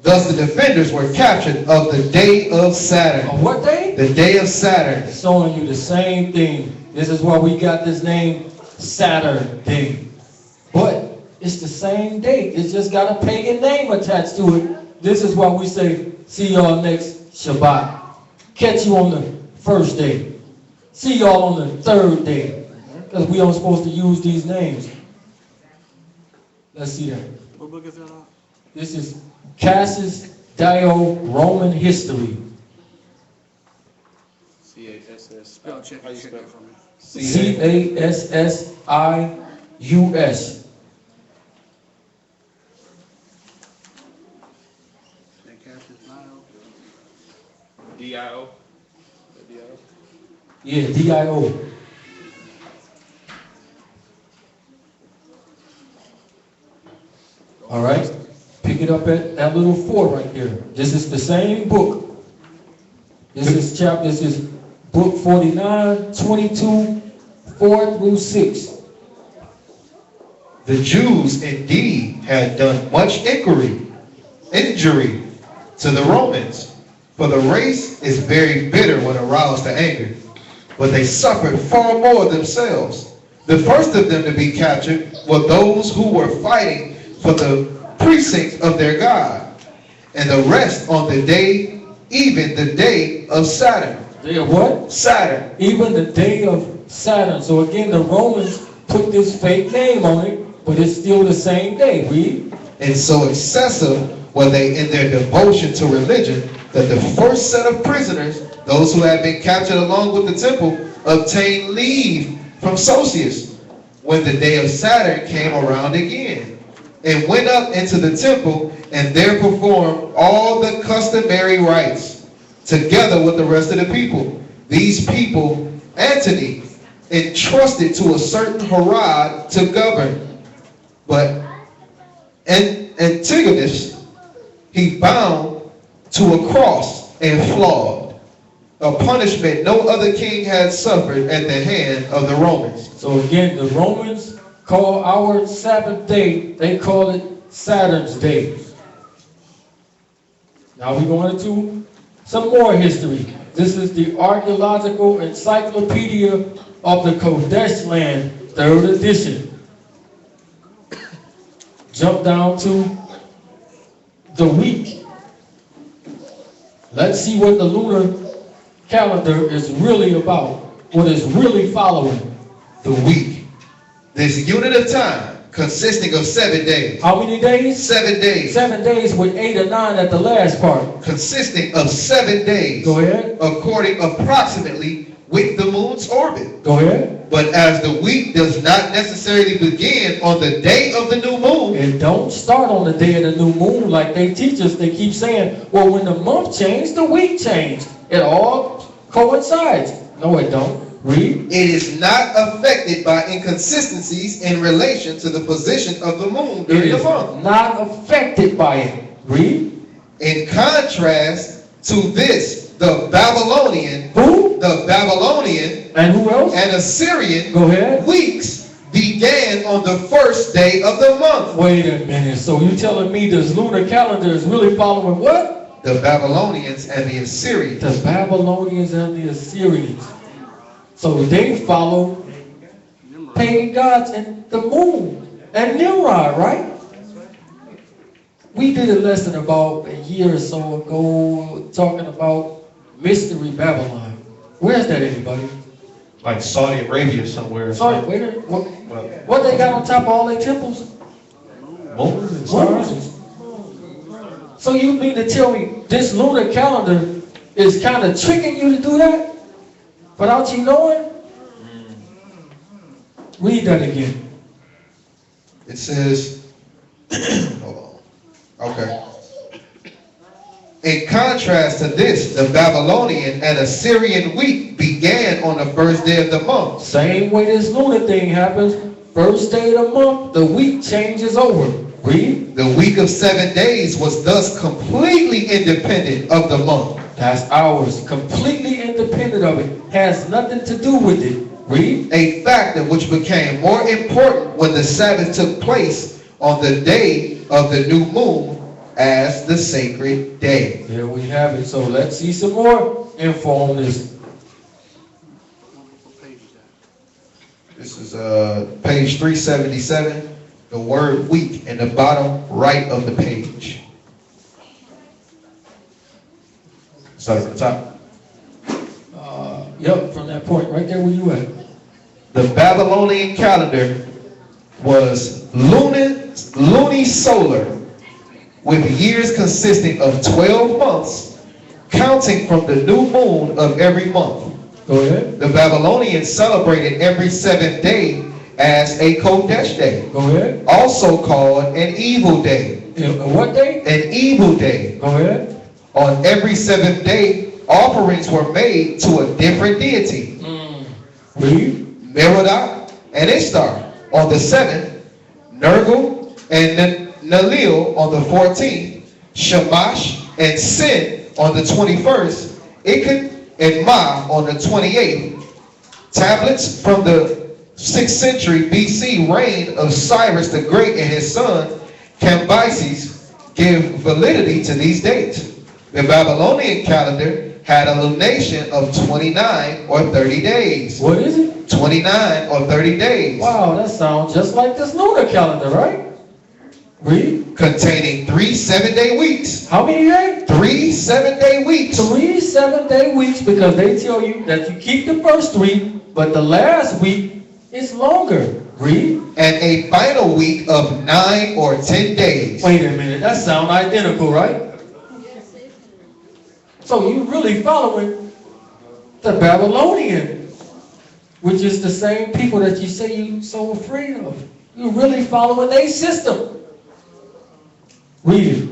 Thus the defenders were captured of the day of Saturn. On what day? The day of Saturn. Showing you the same thing. This is why we got this name Saturn Day. But it's the same date. It's just got a pagan name attached to it. This is why we say, see y'all next Shabbat. Catch you on the first day. See y'all on the third day. Because we aren't supposed to use these names. Let's see that. What book is that on? This is Cassius Dio Roman History. C-A-S-S. Spell check, How you check spell that for me. Cassius. That Cassius Dio. D-I-O? D-I-O? Yeah, D-I-O. All right, pick it up at that little 4 right there. This is the same book. This is book 49, 22, 4 through 6. The Jews indeed had done much injury to the Romans, for the race is very bitter when aroused to anger. But they suffered far more themselves. The first of them to be captured were those who were fighting for the precincts of their God, and the rest on the day, even the day of Saturn. Day of what? Saturn. Even the day of Saturn. So again, the Romans put this fake name on it, but it's still the same day. Read. And so excessive were they in their devotion to religion that the first set of prisoners, those who had been captured along with the temple, obtained leave from Sosius when the day of Saturn came around again, and went up into the temple and there performed all the customary rites together with the rest of the people. These people Antony entrusted to a certain Herod to govern, But Antigonus he bound to a cross and flogged, a punishment no other king had suffered at the hand of the Romans. So again, the Romans call our Sabbath day, they call it Saturn's day. Now we're going into some more history. This is the Archaeological Encyclopedia of the Kodesh Land, 3rd edition. Jump down to the week. Let's see what the lunar calendar is really about, what is really following. The week. This unit of time consisting of 7 days. How many days? 7 days. 7 days with 8 or 9 at the last part. Consisting of 7 days. Go ahead. According approximately with the moon's orbit. Go ahead. But as the week does not necessarily begin on the day of the new moon. It don't start on the day of the new moon like they teach us. They keep saying, well, when the month changed, the week changed. It all coincides. No, it don't. Read. It is not affected by inconsistencies in relation to the position of the moon It during the is month. not affected by it. Read. In contrast to this, the Babylonian, Who? the Babylonian And who else? and Assyrian Go ahead. weeks began on the first day of the month. Wait a minute. So you telling me this lunar calendar is really following what? The Babylonians and the Assyrians. The Babylonians and the Assyrians. So they follow pagan gods and the moon and Nimrod, right? We did a lesson about a year or so ago talking about Mystery Babylon. Where's that, anybody? Like Saudi Arabia somewhere. Sorry, wait a minute. What they got on top of all their temples? Moons and stars. Moons. So you mean to tell me this lunar calendar is kind of tricking you to do that? Without you knowing? Read that again. It says, hold on. Okay. In contrast to this, the Babylonian and Assyrian week began on the first day of the month. Same way this lunar thing happens. First day of the month, the week changes over. Read. The week of 7 days was thus completely independent of the month. That's ours. Completely independent of it. Has nothing to do with it. Read. A factor which became more important when the Sabbath took place on the day of the new moon as the sacred day. There we have it. So let's see some more info on this. What page is that? This is page 377, the word week in the bottom right of the page. Start at the top. Yep, from that point right there where you at. The Babylonian calendar was lunisolar, with years consisting of 12 months, counting from the new moon of every month. Go ahead. The Babylonians celebrated every 7th day as a Kodesh day, Go ahead. also called an evil day. What day? An evil day. Go ahead. On every 7th day, offerings were made to a different deity. Read. Merodach and Ishtar on the 7th, Nergal and Nalil on the 14th, Shamash and Sin on the 21st, Ikad and Ma on the 28th. Tablets from the 6th century BC reign of Cyrus the Great and his son Cambyses give validity to these dates. The Babylonian calendar had a lunation of 29 or 30 days. What is it? 29 or 30 days. Wow, that sounds just like this lunar calendar, right? Read. Containing 3 7-day weeks. How many days? 3 7-day weeks. 3 7-day weeks, because they tell you that you keep the first 3, but the last week is longer. Read. And a final week of 9 or 10 days. Wait a minute, that sounds identical, right? So you really following the Babylonian, which is the same people that you say you so afraid of. You really following their system. Read it.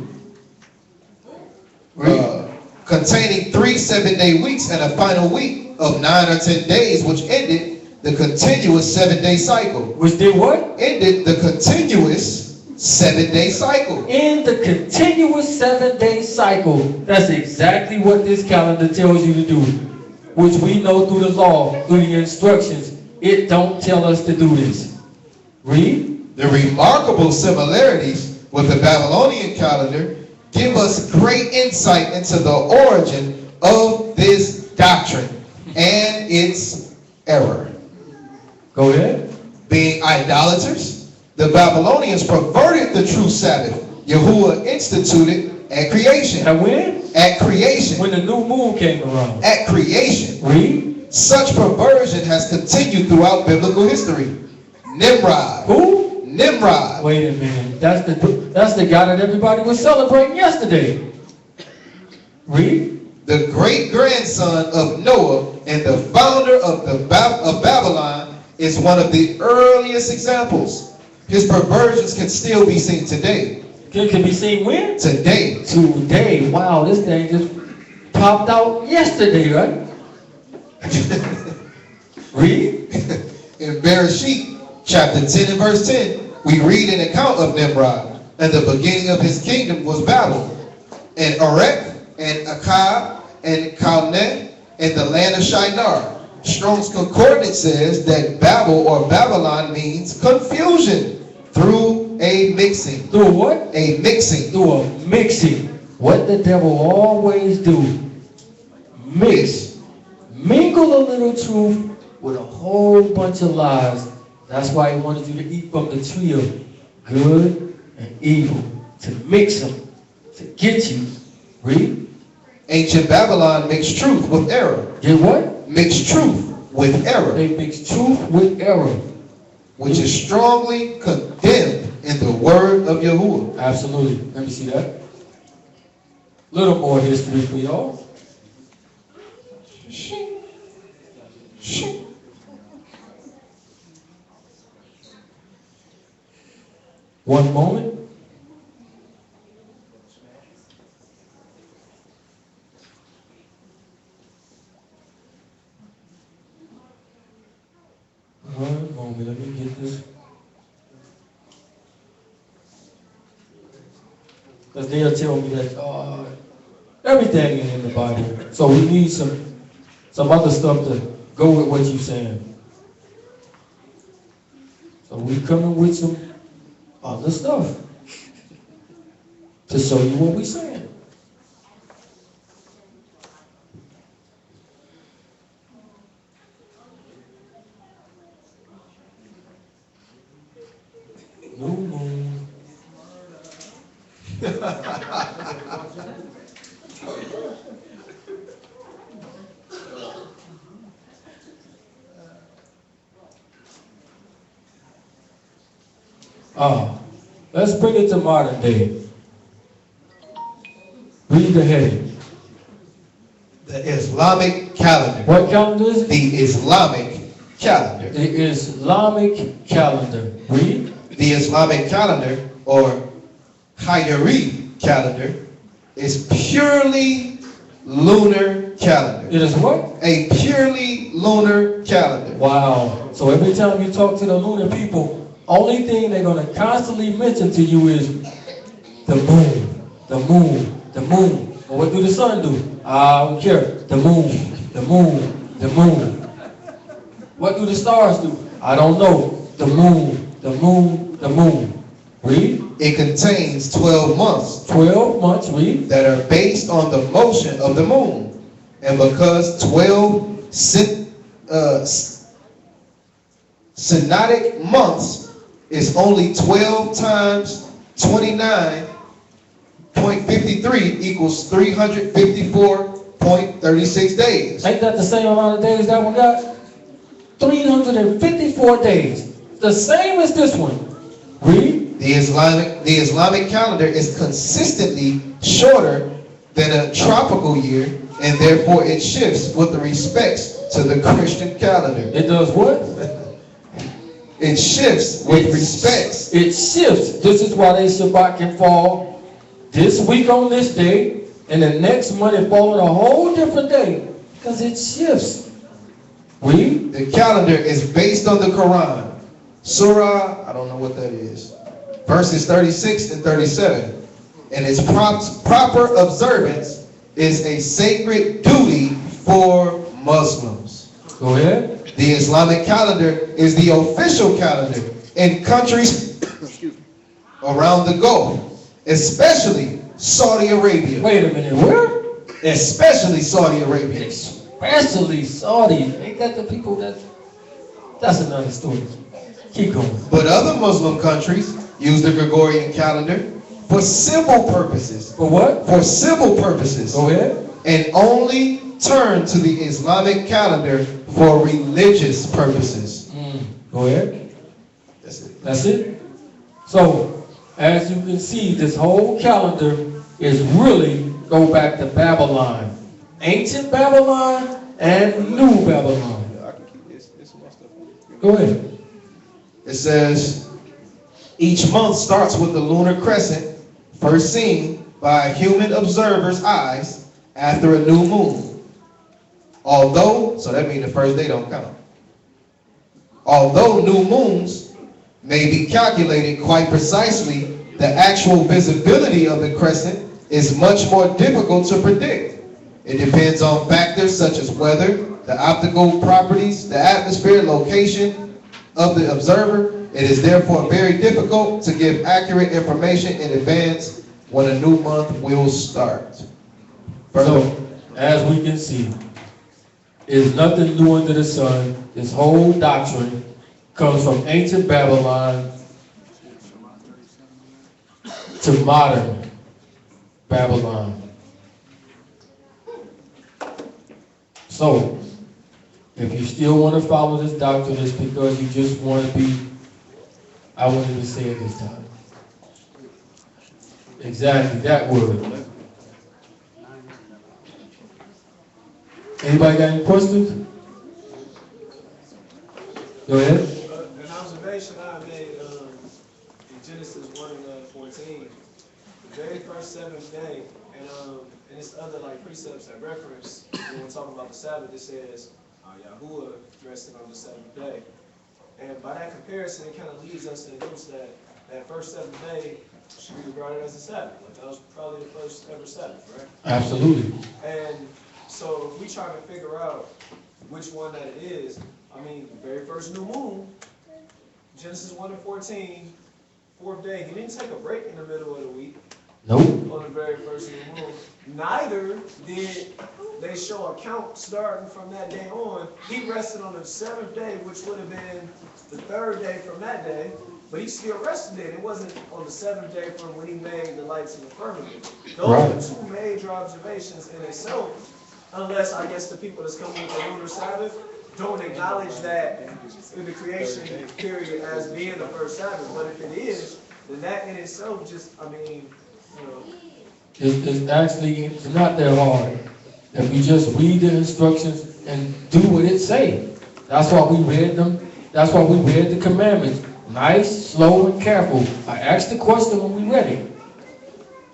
Read. Containing 3 7-day weeks and a final week of 9 or 10 days, which ended the continuous 7-day cycle. Which did what? Ended the continuous 7-day cycle. In the continuous 7-day cycle. That's exactly what this calendar tells you to do. Which we know through the law, through the instructions. It don't tell us to do this. Read. The remarkable similarities with the Babylonian calendar give us great insight into the origin of this doctrine and its error. Go ahead. Being idolaters, the Babylonians perverted the true Sabbath Yahuwah instituted at creation. And when? At creation. When the new moon came around. At creation. Read. Such perversion has continued throughout biblical history. Nimrod. Who? Nimrod. Wait a minute. That's the guy that everybody was celebrating yesterday. Read. The great-grandson of Noah and the founder of Babylon is one of the earliest examples. His perversions can still be seen today. It can be seen when? Today. Today. Wow, this thing just popped out yesterday, right? Read. In Bereshit, chapter 10 and verse 10, we read an account of Nimrod, and the beginning of his kingdom was Babel, and Erech, and Akkad, and Calneh, and the land of Shinar. Strong's Concordance says that Babel or Babylon means confusion through a mixing. Through what? A mixing. Through a mixing. What the devil always do. Mix. Mingle a little truth with a whole bunch of lies. That's why he wanted you to eat from the tree of good and evil. To mix them. To get you. Read. Ancient Babylon mixed truth with error. Did what? Mixed truth with error. They mix truth with error. Which is strongly condemned in the word of Yahuwah. Absolutely. Let me see that. Little more history for y'all. One moment. One moment, let me get this. Because they'll tell me that everything is in the Bible. So we need some other stuff to go with what you're saying. So we coming with some other stuff to show you what we're saying. New moon. Let's bring it to modern day. Read the heading. The Islamic calendar. What calendar is it? The Islamic calendar. The Islamic calendar. Read. The Islamic calendar, or Hijri calendar, is purely lunar calendar. It is what? A purely lunar calendar. Wow. So every time you talk to the lunar people, only thing they're going to constantly mention to you is the moon, the moon, the moon. Well, what do the sun do? I don't care. The moon, the moon, the moon. What do the stars do? I don't know. The moon, the moon, the moon. Read. It contains 12 months. 12 months, read. That are based on the motion of the moon. And because 12 synodic months is only 12 times 29.53 equals 354.36 days. Ain't that the same amount of days that one got? 354 days. The same as this one. Read. The Islamic calendar is consistently shorter than a tropical year, and therefore it shifts with respects to the Christian calendar. It does what? It shifts with respects. It shifts. This is why they Shabbat can fall this week on this day, and the next month it fall on a whole different day, because it shifts. Read. The calendar is based on the Quran. Surah, I don't know what that is. Verses 36 and 37. And its proper observance is a sacred duty for Muslims. Go ahead. The Islamic calendar is the official calendar in countries around the Gulf, especially Saudi Arabia. Wait a minute, where? Especially Saudi Arabia. Especially Saudi. Ain't that the people that's another story. Keep going. But other Muslim countries use the Gregorian calendar for civil purposes. For what? For civil purposes. Go ahead. And only turn to the Islamic calendar for religious purposes. Go ahead. That's it. That's it. So, as you can see, this whole calendar is really go back to Babylon. Ancient Babylon and New Babylon. I can keep this more stuff. Go ahead. It says, each month starts with the lunar crescent, first seen by a human observer's eyes after a new moon. Although, so that means the first day don't count. Although new moons may be calculated quite precisely, the actual visibility of the crescent is much more difficult to predict. It depends on factors such as weather, the optical properties, the atmosphere, location of the observer. It is therefore very difficult to give accurate information in advance when a new month will start. So, as we can see, is nothing new under the sun. This whole doctrine comes from ancient Babylon to modern Babylon. So, if you still want to follow this doctrine, it's because you just want to be, I wanted to say it this time. Exactly, that word. Anybody got any questions? Go ahead. An observation I made in Genesis 1:14, the very first seventh day, and it's other like precepts that reference when we're talking about the Sabbath. It says Yahuwah rested on the seventh day, and by that comparison, it kind of leads us to deduce that that first seventh day should be regarded as a Sabbath. Like that was probably the first ever Sabbath, right? Absolutely. And so if we try to figure out which one that it is, I mean, the very first new moon, Genesis 1:14, fourth day, he didn't take a break in the middle of the week. Nope. On the very first new moon. Neither did they show a count starting from that day on. He rested on the seventh day, which would have been the third day from that day, but he still rested it. It wasn't on the seventh day from when he made the lights in the firmament. Those Right. are two major observations in itself, unless I guess the people that's coming with the lunar Sabbath don't acknowledge that in the creation period as being the first Sabbath. But if it is, then that in itself just, I mean, you know. It's actually it's not that hard. If we just read the instructions and do what it say. That's why we read them. That's why we read the commandments. Nice, slow, and careful. I asked the question when we read it.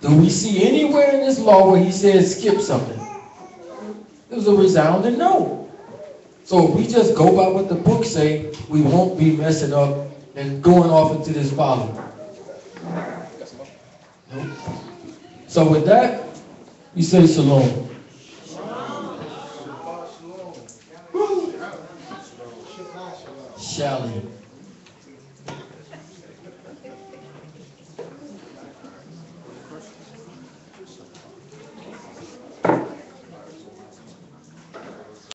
Do we see anywhere in this law where he says skip something? It was a resounding no. So if we just go by what the book say, we won't be messing up and going off into this folly. Nope. So with that, we say shalom. Shalom.